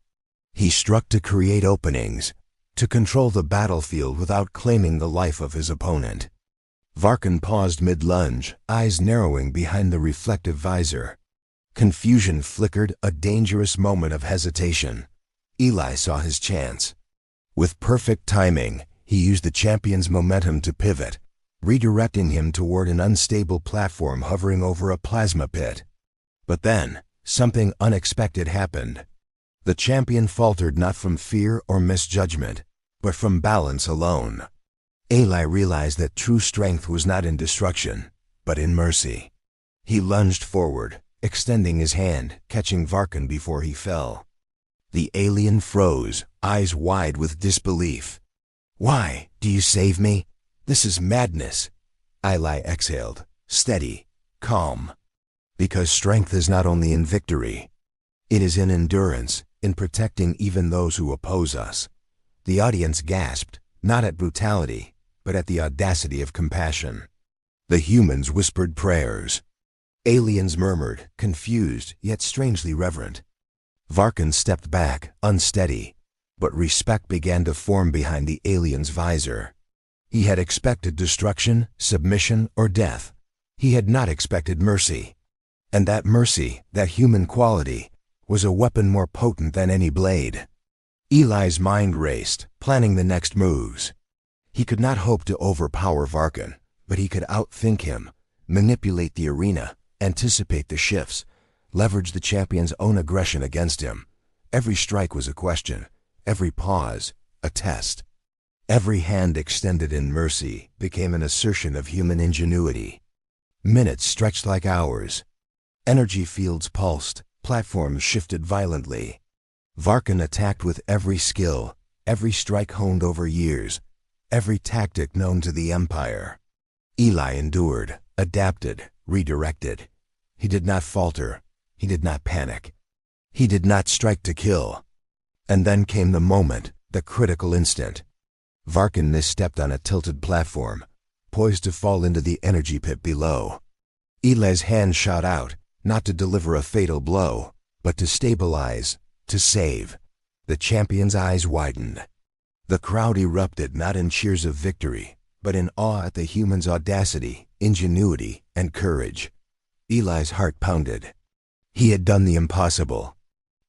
He struck to create openings, to control the battlefield without claiming the life of his opponent. Varkan paused mid-lunge, eyes narrowing behind the reflective visor. Confusion flickered, a dangerous moment of hesitation. Eli saw his chance. With perfect timing, he used the champion's momentum to pivot, redirecting him toward an unstable platform hovering over a plasma pit. But then, something unexpected happened. The champion faltered not from fear or misjudgment, but from balance alone. Eli realized that true strength was not in destruction, but in mercy. He lunged forward, extending his hand, catching Varkan before he fell. The alien froze, eyes wide with disbelief. "Why, do you save me? This is madness." Eli exhaled, steady, calm. Because strength is not only in victory. It is in endurance, in protecting even those who oppose us. The audience gasped, not at brutality, but at the audacity of compassion. The humans whispered prayers. Aliens murmured, confused yet strangely reverent. Varkan stepped back, unsteady, but respect began to form behind the alien's visor. He had expected destruction, submission, or death. He had not expected mercy. And that mercy, that human quality, was a weapon more potent than any blade. Eli's mind raced, planning the next moves. He could not hope to overpower Varkan, but he could outthink him, manipulate the arena, anticipate the shifts, leverage the champion's own aggression against him. Every strike was a question, every pause, a test. Every hand extended in mercy became an assertion of human ingenuity. Minutes stretched like hours. Energy fields pulsed, platforms shifted violently. Varkan attacked with every skill, every strike honed over years, every tactic known to the Empire. Eli endured, adapted, redirected. He did not falter. He did not panic. He did not strike to kill. And then came the moment, the critical instant. Varkan misstepped on a tilted platform, poised to fall into the energy pit below. Eli's hand shot out, not to deliver a fatal blow, but to stabilize, to save. The champion's eyes widened. The crowd erupted not in cheers of victory, but in awe at the human's audacity, ingenuity, and courage. Eli's heart pounded. He had done the impossible.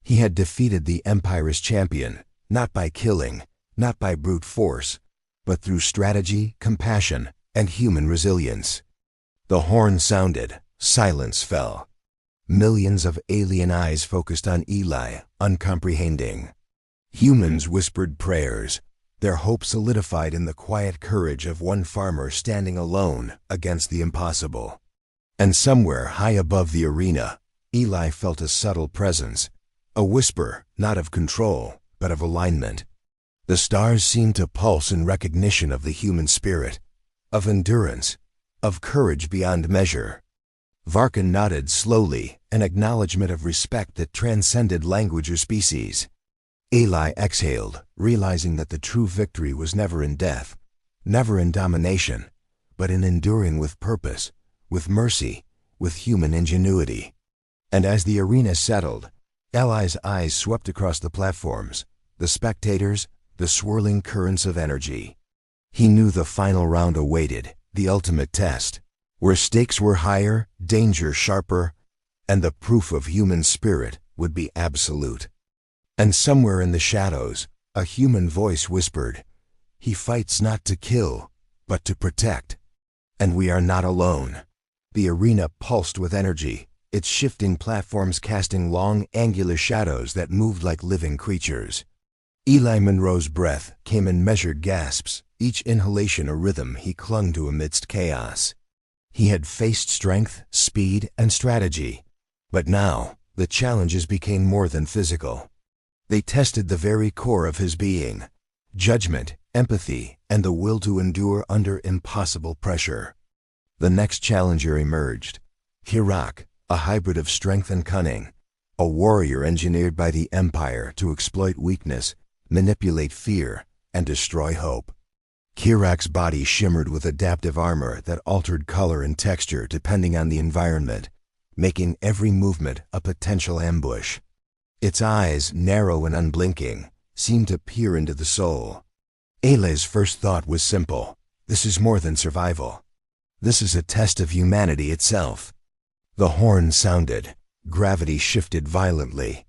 He had defeated the Empire's champion, not by killing, not by brute force, but through strategy, compassion, and human resilience. The horn sounded, silence fell. Millions of alien eyes focused on Eli, uncomprehending. Humans whispered prayers, their hope solidified in the quiet courage of one farmer standing alone against the impossible. And somewhere high above the arena, Eli felt a subtle presence, a whisper not of control, but of alignment. The stars seemed to pulse in recognition of the human spirit, of endurance, of courage beyond measure. Varkan nodded slowly, an acknowledgement of respect that transcended language or species. Eli exhaled, realizing that the true victory was never in death, never in domination, but in enduring with purpose, with mercy, with human ingenuity. And as the arena settled, Eli's eyes swept across the platforms, the spectators, the swirling currents of energy. He knew the final round awaited, the ultimate test, where stakes were higher, danger sharper, and the proof of human spirit would be absolute. And somewhere in the shadows, a human voice whispered, "He fights not to kill, but to protect." And we are not alone. The arena pulsed with energy, its shifting platforms casting long, angular shadows that moved like living creatures. Eli Monroe's breath came in measured gasps, each inhalation a rhythm he clung to amidst chaos. He had faced strength, speed, and strategy, but now the challenges became more than physical. They tested the very core of his being: judgment, empathy, and the will to endure under impossible pressure. The next challenger emerged: Kirak, a hybrid of strength and cunning, a warrior engineered by the Empire to exploit weakness, manipulate fear, and destroy hope. Kirak's body shimmered with adaptive armor that altered color and texture depending on the environment, making every movement a potential ambush. Its eyes, narrow and unblinking, seemed to peer into the soul. Eli's first thought was simple: this is more than survival. This is a test of humanity itself. The horn sounded. Gravity shifted violently.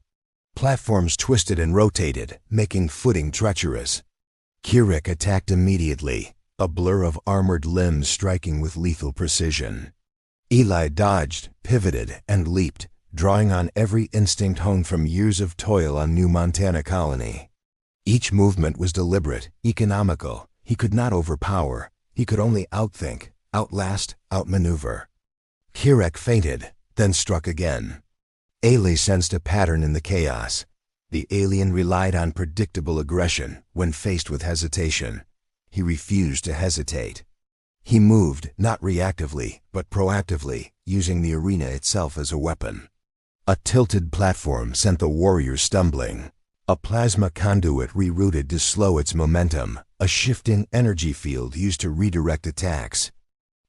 Platforms twisted and rotated, making footing treacherous. Kirak attacked immediately, a blur of armored limbs striking with lethal precision. Eli dodged, pivoted, and leaped, drawing on every instinct honed from years of toil on New Montana colony. Each movement was deliberate, economical. He could not overpower. He could only outthink, outlast, outmaneuver. Kirak feinted, then struck again. Eli sensed a pattern in the chaos. The alien relied on predictable aggression when faced with hesitation. He refused to hesitate. He moved, not reactively, but proactively, using the arena itself as a weapon. A tilted platform sent the warrior stumbling. A plasma conduit rerouted to slow its momentum, a shifting energy field used to redirect attacks.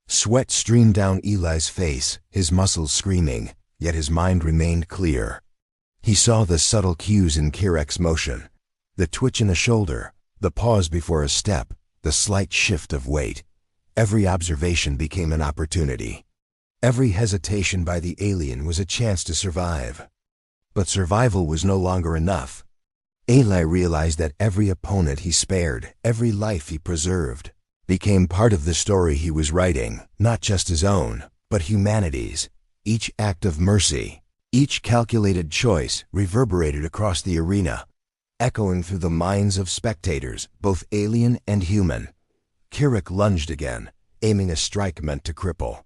Sweat streamed down Eli's face, his muscles screaming, yet his mind remained clear. He saw the subtle cues in Kirak's motion: the twitch in a shoulder, the pause before a step, the slight shift of weight. Every observation became an opportunity. Every hesitation by the alien was a chance to survive. But survival was no longer enough. Eli realized that every opponent he spared, every life he preserved, became part of the story he was writing, not just his own, but humanity's. Each act of mercy, each calculated choice reverberated across the arena, echoing through the minds of spectators, both alien and human. Kirak lunged again, aiming a strike meant to cripple.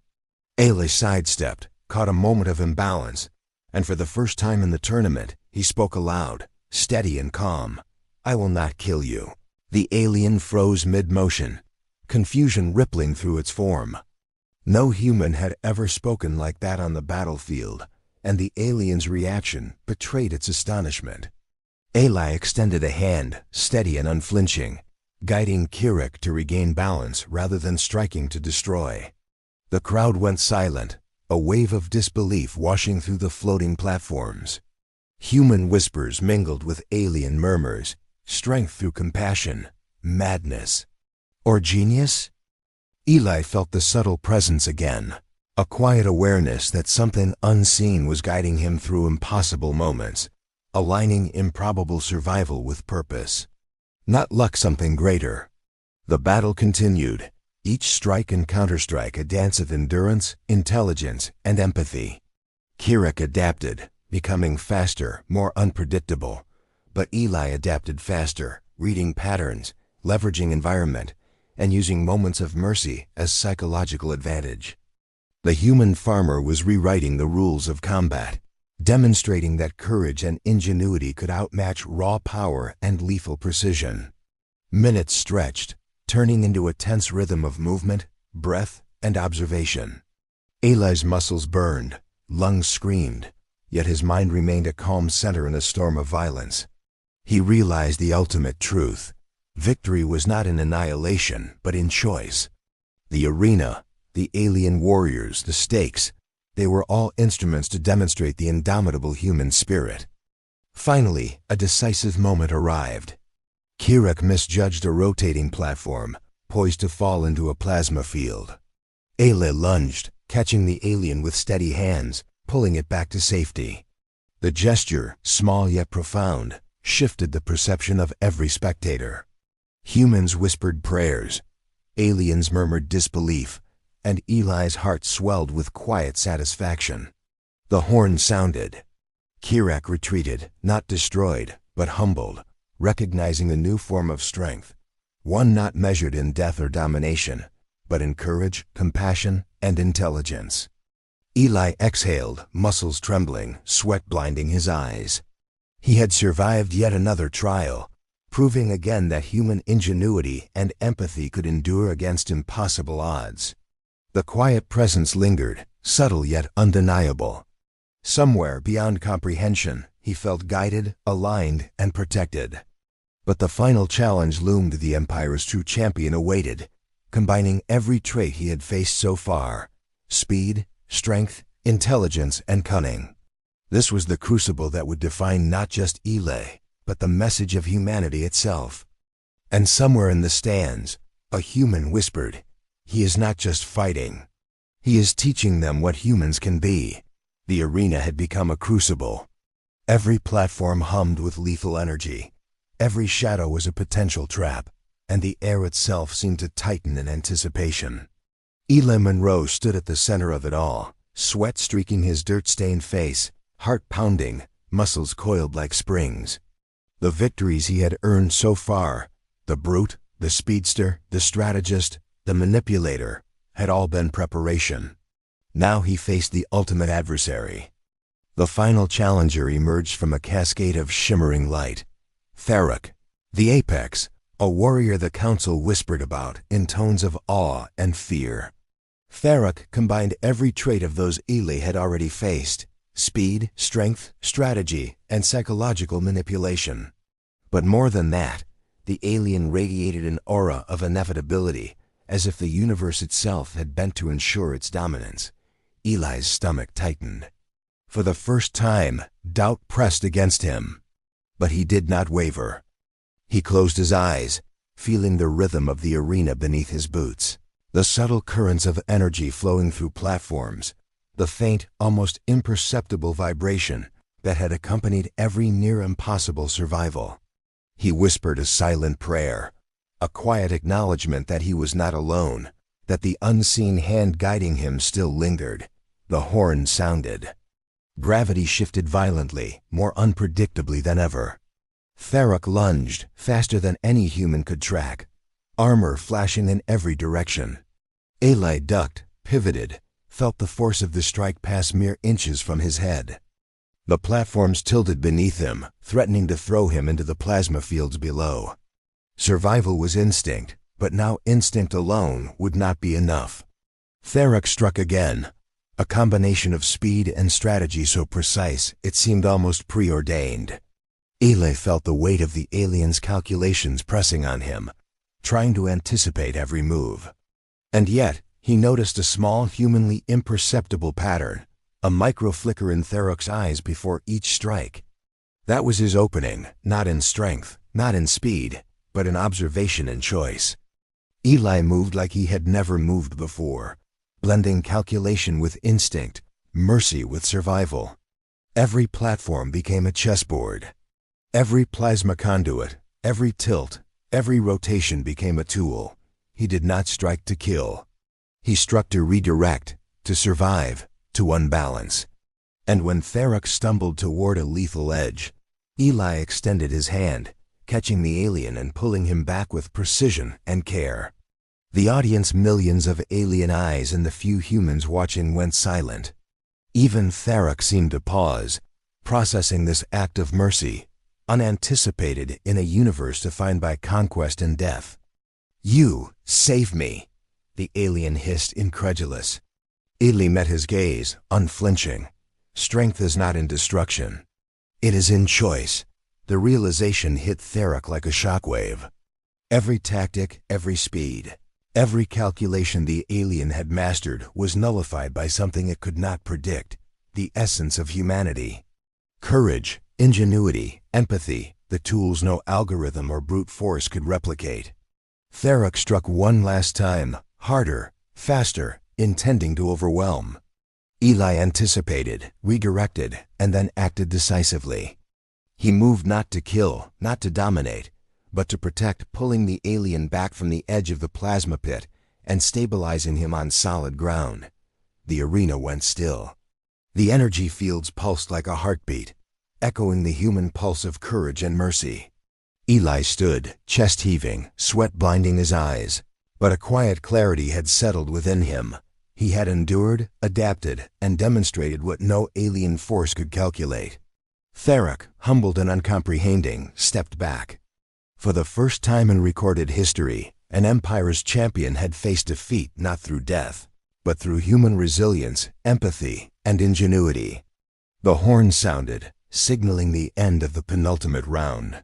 Eli sidestepped, caught a moment of imbalance, and for the first time in the tournament, he spoke aloud, steady and calm: "I will not kill you." The alien froze mid-motion, confusion rippling through its form. No human had ever spoken like that on the battlefield, and the alien's reaction betrayed its astonishment. Eli extended a hand, steady and unflinching, guiding Kirak to regain balance rather than striking to destroy. The crowd went silent, a wave of disbelief washing through the floating platforms. Human whispers mingled with alien murmurs, strength through compassion, madness, or genius? Eli felt the subtle presence again, a quiet awareness that something unseen was guiding him through impossible moments, aligning improbable survival with purpose. Not luck, something greater. The battle continued, each strike and counterstrike a dance of endurance, intelligence, and empathy. Kirak adapted, becoming faster, more unpredictable, but Eli adapted faster, reading patterns, leveraging environment, and using moments of mercy as psychological advantage. The human farmer was rewriting the rules of combat, demonstrating that courage and ingenuity could outmatch raw power and lethal precision. Minutes stretched, turning into a tense rhythm of movement, breath, and observation. Eli's muscles burned, lungs screamed, yet his mind remained a calm center in a storm of violence. He realized the ultimate truth. Victory was not in annihilation, but in choice. The arena, the alien warriors, the stakes, they were all instruments to demonstrate the indomitable human spirit. Finally, a decisive moment arrived. Kirak misjudged a rotating platform, poised to fall into a plasma field. Eli lunged, catching the alien with steady hands, pulling it back to safety. The gesture, small yet profound, shifted the perception of every spectator. Humans whispered prayers, aliens murmured disbelief, and Eli's heart swelled with quiet satisfaction. The horn sounded. Kirak retreated, not destroyed, but humbled, recognizing a new form of strength, one not measured in death or domination, but in courage, compassion, and intelligence. Eli exhaled, muscles trembling, sweat blinding his eyes. He had survived yet another trial, proving again that human ingenuity and empathy could endure against impossible odds. The quiet presence lingered, subtle yet undeniable. Somewhere beyond comprehension, he felt guided, aligned, and protected. But the final challenge loomed. The Empire's true champion awaited, combining every trait he had faced so far: speed, strength, intelligence, and cunning. This was the crucible that would define not just Eli, but the message of humanity itself. And somewhere in the stands, a human whispered, "He is not just fighting. He is teaching them what humans can be." The arena had become a crucible. Every platform hummed with lethal energy. Every shadow was a potential trap, and the air itself seemed to tighten in anticipation. Eli Monroe stood at the center of it all, sweat streaking his dirt-stained face, heart pounding, muscles coiled like springs. The victories he had earned so far, the brute, the speedster, the strategist, the manipulator, had all been preparation. Now he faced the ultimate adversary. The final challenger emerged from a cascade of shimmering light. Tharok, the apex, a warrior the council whispered about in tones of awe and fear. Tharok combined every trait of those Eli had already faced: speed, strength, strategy, and psychological manipulation. But more than that, the alien radiated an aura of inevitability, as if the universe itself had bent to ensure its dominance. Eli's stomach tightened. For the first time, doubt pressed against him. But he did not waver. He closed his eyes, feeling the rhythm of the arena beneath his boots, the subtle currents of energy flowing through platforms, the faint, almost imperceptible vibration that had accompanied every near-impossible survival. He whispered a silent prayer, a quiet acknowledgement that he was not alone, that the unseen hand guiding him still lingered. The horn sounded. Gravity shifted violently, more unpredictably than ever. Tharok lunged, faster than any human could track, armor flashing in every direction. Eli ducked, pivoted, felt the force of the strike pass mere inches from his head. The platforms tilted beneath him, threatening to throw him into the plasma fields below. Survival was instinct, but now instinct alone would not be enough. Tharok struck again, a combination of speed and strategy so precise it seemed almost preordained. Eli felt the weight of the alien's calculations pressing on him, trying to anticipate every move. And yet, he noticed a small, humanly imperceptible pattern, a micro-flicker in Tharok's eyes before each strike. That was his opening, not in strength, not in speed, but in observation and choice. Eli moved like he had never moved before, blending calculation with instinct, mercy with survival. Every platform became a chessboard. Every plasma conduit, every tilt, every rotation became a tool. He did not strike to kill. He struck to redirect, to survive, to unbalance. And when Tharok stumbled toward a lethal edge, Eli extended his hand, catching the alien and pulling him back with precision and care. The audience, millions of alien eyes and the few humans watching, went silent. Even Tharok seemed to pause, processing this act of mercy, unanticipated in a universe defined by conquest and death. "You save me," the alien hissed, incredulous. Eli met his gaze, unflinching. Strength is not in destruction. It is in choice. The realization hit Tharok like a shockwave. Every tactic, every speed, every calculation the alien had mastered was nullified by something it could not predict: the essence of humanity. Courage, ingenuity, empathy, the tools no algorithm or brute force could replicate. Tharok struck one last time, harder, faster, intending to overwhelm. Eli anticipated, redirected, and then acted decisively. He moved not to kill, not to dominate, but to protect, pulling the alien back from the edge of the plasma pit and stabilizing him on solid ground. The arena went still. The energy fields pulsed like a heartbeat, echoing the human pulse of courage and mercy. Eli stood, chest heaving, sweat blinding his eyes, but a quiet clarity had settled within him. He had endured, adapted, and demonstrated what no alien force could calculate. Therak, humbled and uncomprehending, stepped back. For the first time in recorded history, an empire's champion had faced defeat not through death, but through human resilience, empathy, and ingenuity. The horn sounded, signaling the end of the penultimate round.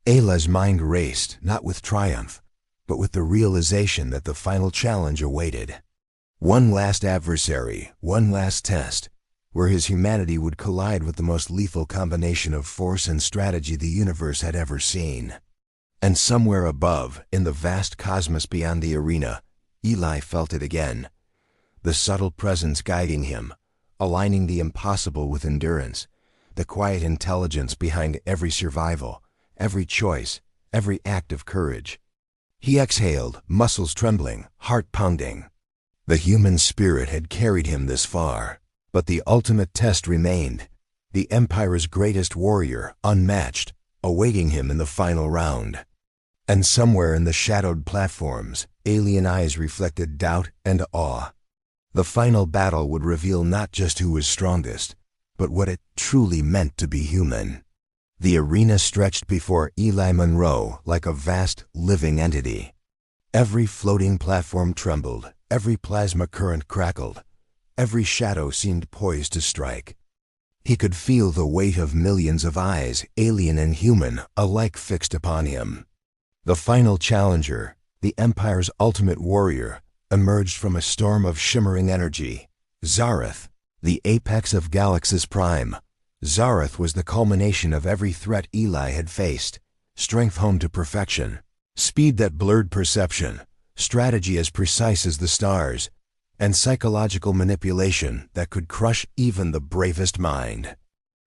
Eli's mind raced, not with triumph, but with the realization that the final challenge awaited. One last adversary, one last test, where his humanity would collide with the most lethal combination of force and strategy the universe had ever seen. And somewhere above, in the vast cosmos beyond the arena, Eli felt it again. The subtle presence guiding him, aligning the impossible with endurance, the quiet intelligence behind every survival, every choice, every act of courage. He exhaled, muscles trembling, heart pounding. The human spirit had carried him this far, but the ultimate test remained. The Empire's greatest warrior, unmatched, awaiting him in the final round. And somewhere in the shadowed platforms, alien eyes reflected doubt and awe. The final battle would reveal not just who was strongest, but what it truly meant to be human. The arena stretched before Eli Monroe like a vast, living entity. Every floating platform trembled, every plasma current crackled, every shadow seemed poised to strike. He could feel the weight of millions of eyes, alien and human, alike fixed upon him. The final challenger, the Empire's ultimate warrior, emerged from a storm of shimmering energy. Zareth, the apex of Galaxis Prime. Zareth was the culmination of every threat Eli had faced. Strength honed to perfection, speed that blurred perception, strategy as precise as the stars, and psychological manipulation that could crush even the bravest mind.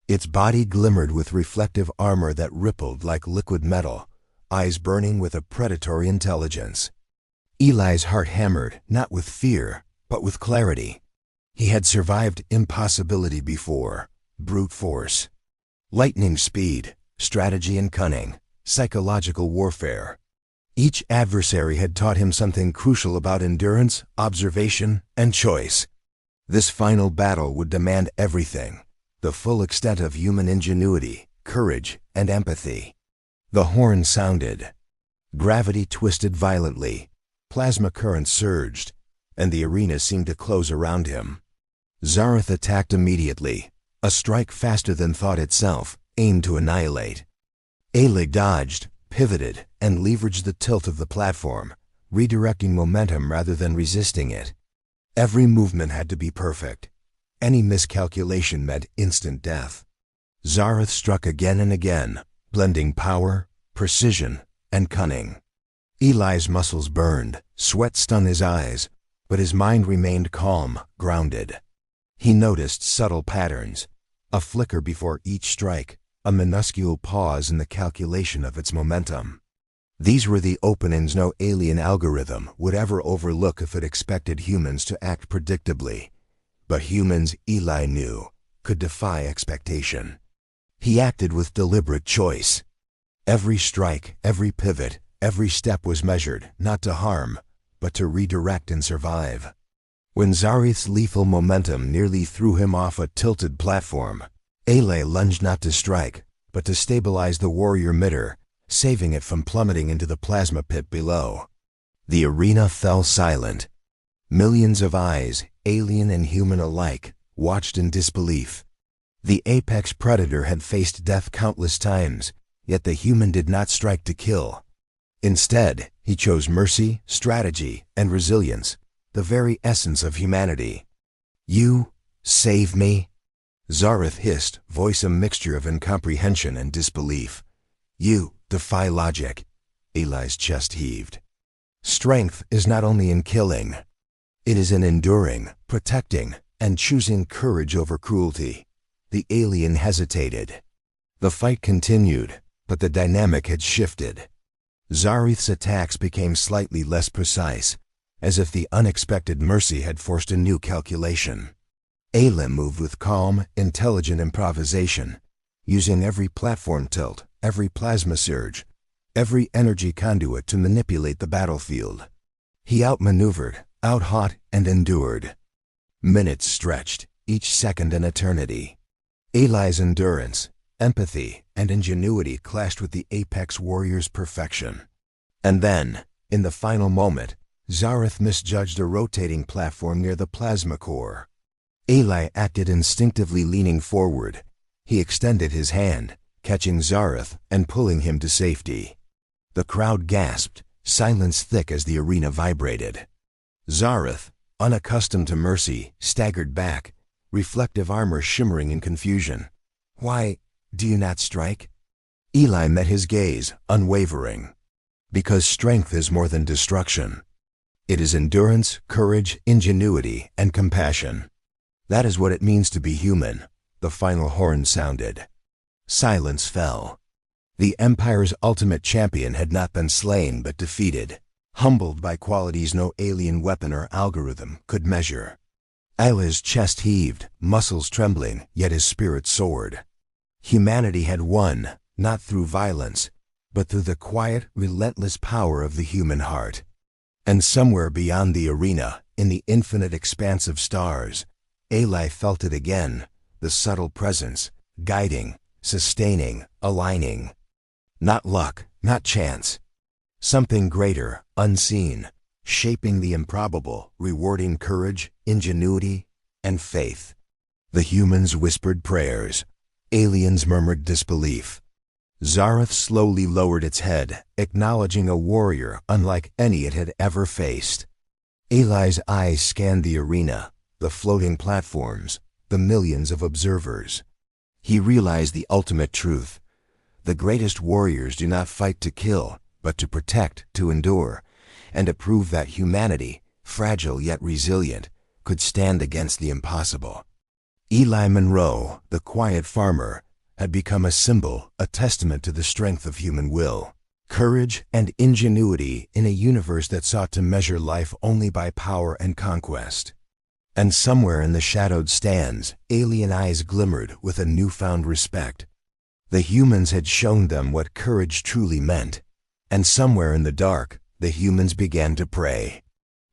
Its body glimmered with reflective armor that rippled like liquid metal, eyes burning with a predatory intelligence. Eli's heart hammered, not with fear, but with clarity. He had survived impossibility before, brute force, lightning speed, strategy and cunning, psychological warfare. Each adversary had taught him something crucial about endurance, observation, and choice. This final battle would demand everything, the full extent of human ingenuity, courage, and empathy. The horn sounded. Gravity twisted violently, plasma currents surged, and the arena seemed to close around him. Zareth attacked immediately, a strike faster than thought itself, aimed to annihilate. Eli dodged, pivoted, and leveraged the tilt of the platform, redirecting momentum rather than resisting it. Every movement had to be perfect. Any miscalculation meant instant death. Zareth struck again and again, blending power, precision, and cunning. Eli's muscles burned, sweat stung his eyes, but his mind remained calm, grounded. He noticed subtle patterns, a flicker before each strike, a minuscule pause in the calculation of its momentum. These were the openings no alien algorithm would ever overlook if it expected humans to act predictably. But humans, Eli knew, could defy expectation. He acted with deliberate choice. Every strike, every pivot, every step was measured, not to harm, but to redirect and survive. When Zareth's lethal momentum nearly threw him off a tilted platform, Eli lunged not to strike, but to stabilize the warrior midder, saving it from plummeting into the plasma pit below. The arena fell silent. Millions of eyes, alien and human alike, watched in disbelief. The apex predator had faced death countless times, yet the human did not strike to kill. Instead, he chose mercy, strategy, and resilience, the very essence of humanity. "You save me?" Zareth hissed, voice a mixture of incomprehension and disbelief. "You defy logic." Eli's chest heaved. "Strength is not only in killing. It is in enduring, protecting, and choosing courage over cruelty. The alien hesitated. The fight continued, but the dynamic had shifted. Zareth's attacks became slightly less precise, as if the unexpected mercy had forced a new calculation. Alim moved with calm, intelligent improvisation, using every platform tilt, every plasma surge, every energy conduit to manipulate the battlefield. He outmaneuvered, outhought, and endured. Minutes stretched, each second an eternity. Eli's endurance, empathy, and ingenuity clashed with the apex warrior's perfection. And then, in the final moment, Zareth misjudged a rotating platform near the plasma core. Eli acted instinctively, leaning forward. He extended his hand, catching Zareth and pulling him to safety. The crowd gasped, silence thick as the arena vibrated. Zareth, unaccustomed to mercy, staggered back, reflective armor shimmering in confusion. "Why, do you not strike?" Eli met his gaze, unwavering. "Because strength is more than destruction. It is endurance, courage, ingenuity, and compassion. That is what it means to be human." The final horn sounded. Silence fell. The Empire's ultimate champion had not been slain but defeated, humbled by qualities no alien weapon or algorithm could measure. Ila's chest heaved, muscles trembling, yet his spirit soared. Humanity had won, not through violence, but through the quiet, relentless power of the human heart. And somewhere beyond the arena, in the infinite expanse of stars, Eli felt it again, the subtle presence, guiding, sustaining, aligning. Not luck, not chance. Something greater, unseen, shaping the improbable, rewarding courage, ingenuity, and faith. The humans whispered prayers. Aliens murmured disbelief. Zareth slowly lowered its head, acknowledging a warrior unlike any it had ever faced. Eli's eyes scanned the arena, the floating platforms, the millions of observers. He realized the ultimate truth. The greatest warriors do not fight to kill, but to protect, to endure, and to prove that humanity, fragile yet resilient, could stand against the impossible. Eli Monroe, the quiet farmer, had become a symbol, a testament to the strength of human will, courage, and ingenuity in a universe that sought to measure life only by power and conquest. And somewhere in the shadowed stands, alien eyes glimmered with a newfound respect. The humans had shown them what courage truly meant, and somewhere in the dark, the humans began to pray.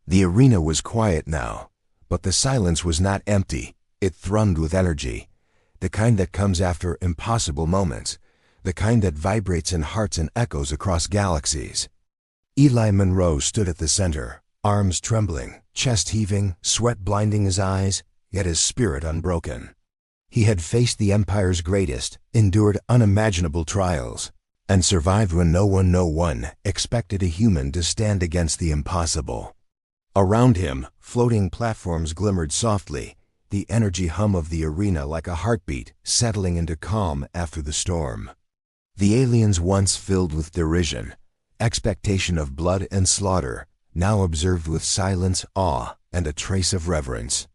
The arena was quiet now, but the silence was not empty. It thrummed with energy, the kind that comes after impossible moments, the kind that vibrates in hearts and echoes across galaxies. Eli Monroe stood at the center, arms trembling, chest heaving, sweat blinding his eyes, yet his spirit unbroken. He had faced the Empire's greatest, endured unimaginable trials, and survived when no one expected a human to stand against the impossible. Around him, floating platforms glimmered softly, the energy hum of the arena like a heartbeat settling into calm after the storm. The aliens once filled with derision, expectation of blood and slaughter, now observed with silence, awe, and a trace of reverence.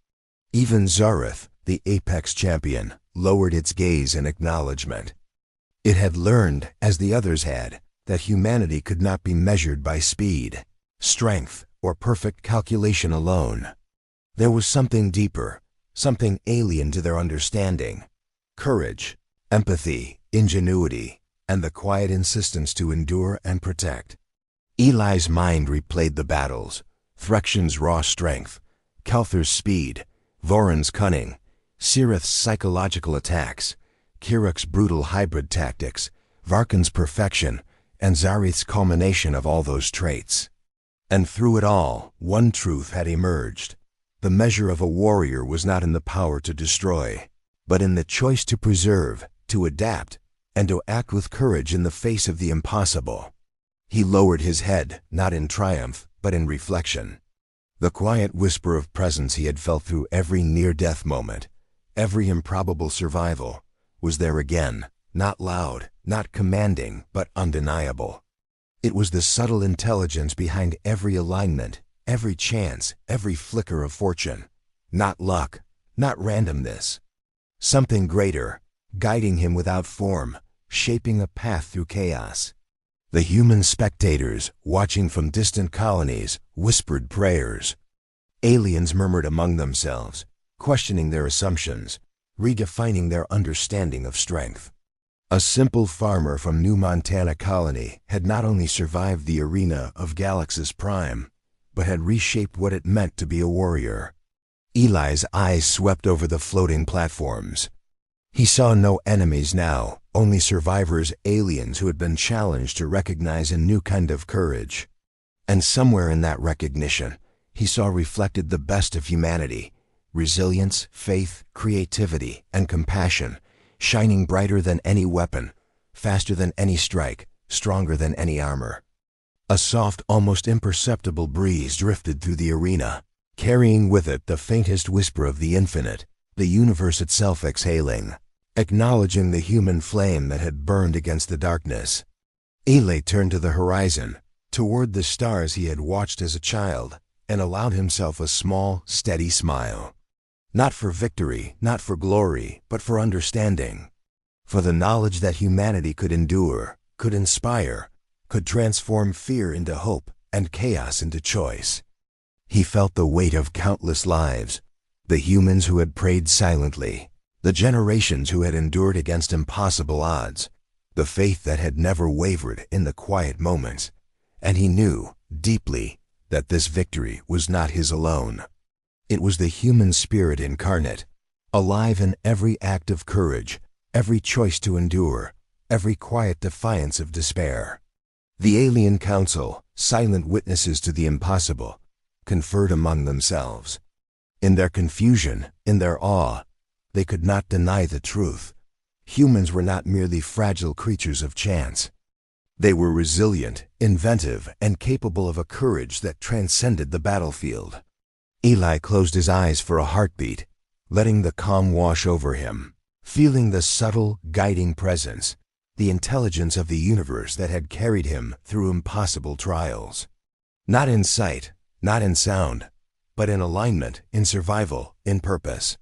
Even Zareth, the apex champion, lowered its gaze in acknowledgement. It had learned, as the others had, that humanity could not be measured by speed, strength, or perfect calculation alone. There was something deeper, something alien to their understanding. Courage, empathy, ingenuity, and the quiet insistence to endure and protect. Eli's mind replayed the battles, Threxian's raw strength, Kelther's speed, Voran's cunning, Sirith's psychological attacks, Kiruk's brutal hybrid tactics, Varkan's perfection, and Zareth's culmination of all those traits. And through it all, one truth had emerged. The measure of a warrior was not in the power to destroy, but in the choice to preserve, to adapt, and to act with courage in the face of the impossible. He lowered his head, not in triumph, but in reflection. The quiet whisper of presence he had felt through every near-death moment, every improbable survival, was there again, not loud, not commanding, but undeniable. It was the subtle intelligence behind every alignment, every chance, every flicker of fortune. Not luck, not randomness. Something greater, guiding him without form, shaping a path through chaos. The human spectators, watching from distant colonies, whispered prayers. Aliens murmured among themselves, questioning their assumptions, redefining their understanding of strength. A simple farmer from New Montana colony had not only survived the Arena of Galaxis Prime, but had reshaped what it meant to be a warrior. Eli's eyes swept over the floating platforms. He saw no enemies now, only survivors, aliens who had been challenged to recognize a new kind of courage. And somewhere in that recognition, he saw reflected the best of humanity: resilience, faith, creativity, and compassion, shining brighter than any weapon, faster than any strike, stronger than any armor. A soft, almost imperceptible breeze drifted through the arena, carrying with it the faintest whisper of the infinite, the universe itself exhaling, acknowledging the human flame that had burned against the darkness. Eli turned to the horizon, toward the stars he had watched as a child, and allowed himself a small, steady smile. Not for victory, not for glory, but for understanding. For the knowledge that humanity could endure, could inspire, could transform fear into hope and chaos into choice. He felt the weight of countless lives, the humans who had prayed silently, the generations who had endured against impossible odds, the faith that had never wavered in the quiet moments, and he knew, deeply, that this victory was not his alone. It was the human spirit incarnate, alive in every act of courage, every choice to endure, every quiet defiance of despair. The alien council, silent witnesses to the impossible, conferred among themselves. In their confusion, in their awe, they could not deny the truth. Humans were not merely fragile creatures of chance. They were resilient, inventive, and capable of a courage that transcended the battlefield. Eli closed his eyes for a heartbeat, letting the calm wash over him, feeling the subtle, guiding presence, the intelligence of the universe that had carried him through impossible trials. Not in sight, not in sound, but in alignment, in survival, in purpose.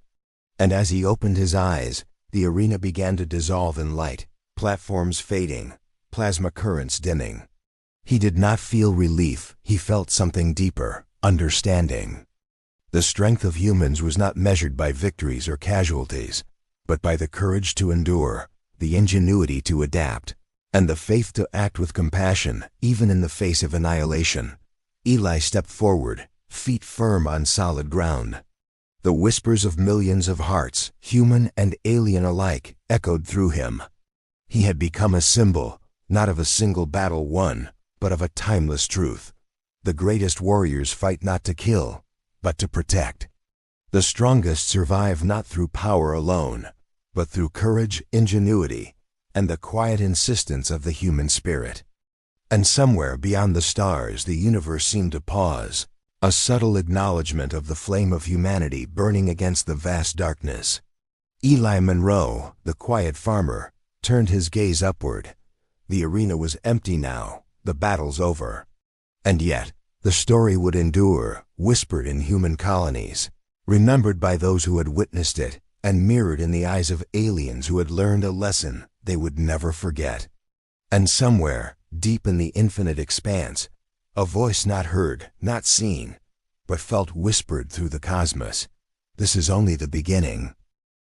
And as he opened his eyes, the arena began to dissolve in light, platforms fading, plasma currents dimming. He did not feel relief, he felt something deeper, understanding. The strength of humans was not measured by victories or casualties, but by the courage to endure, the ingenuity to adapt, and the faith to act with compassion, even in the face of annihilation. Eli stepped forward, feet firm on solid ground. The whispers of millions of hearts, human and alien alike, echoed through him. He had become a symbol, not of a single battle won, but of a timeless truth. The greatest warriors fight not to kill, but to protect. The strongest survive not through power alone, but through courage, ingenuity, and the quiet insistence of the human spirit. And somewhere beyond the stars the universe seemed to pause, a subtle acknowledgement of the flame of humanity burning against the vast darkness. Eli Monroe, the quiet farmer, turned his gaze upward. The arena was empty now, the battle's over. And yet, the story would endure, whispered in human colonies, remembered by those who had witnessed it, and mirrored in the eyes of aliens who had learned a lesson they would never forget. And somewhere, deep in the infinite expanse, a voice not heard, not seen, but felt whispered through the cosmos. This is only the beginning.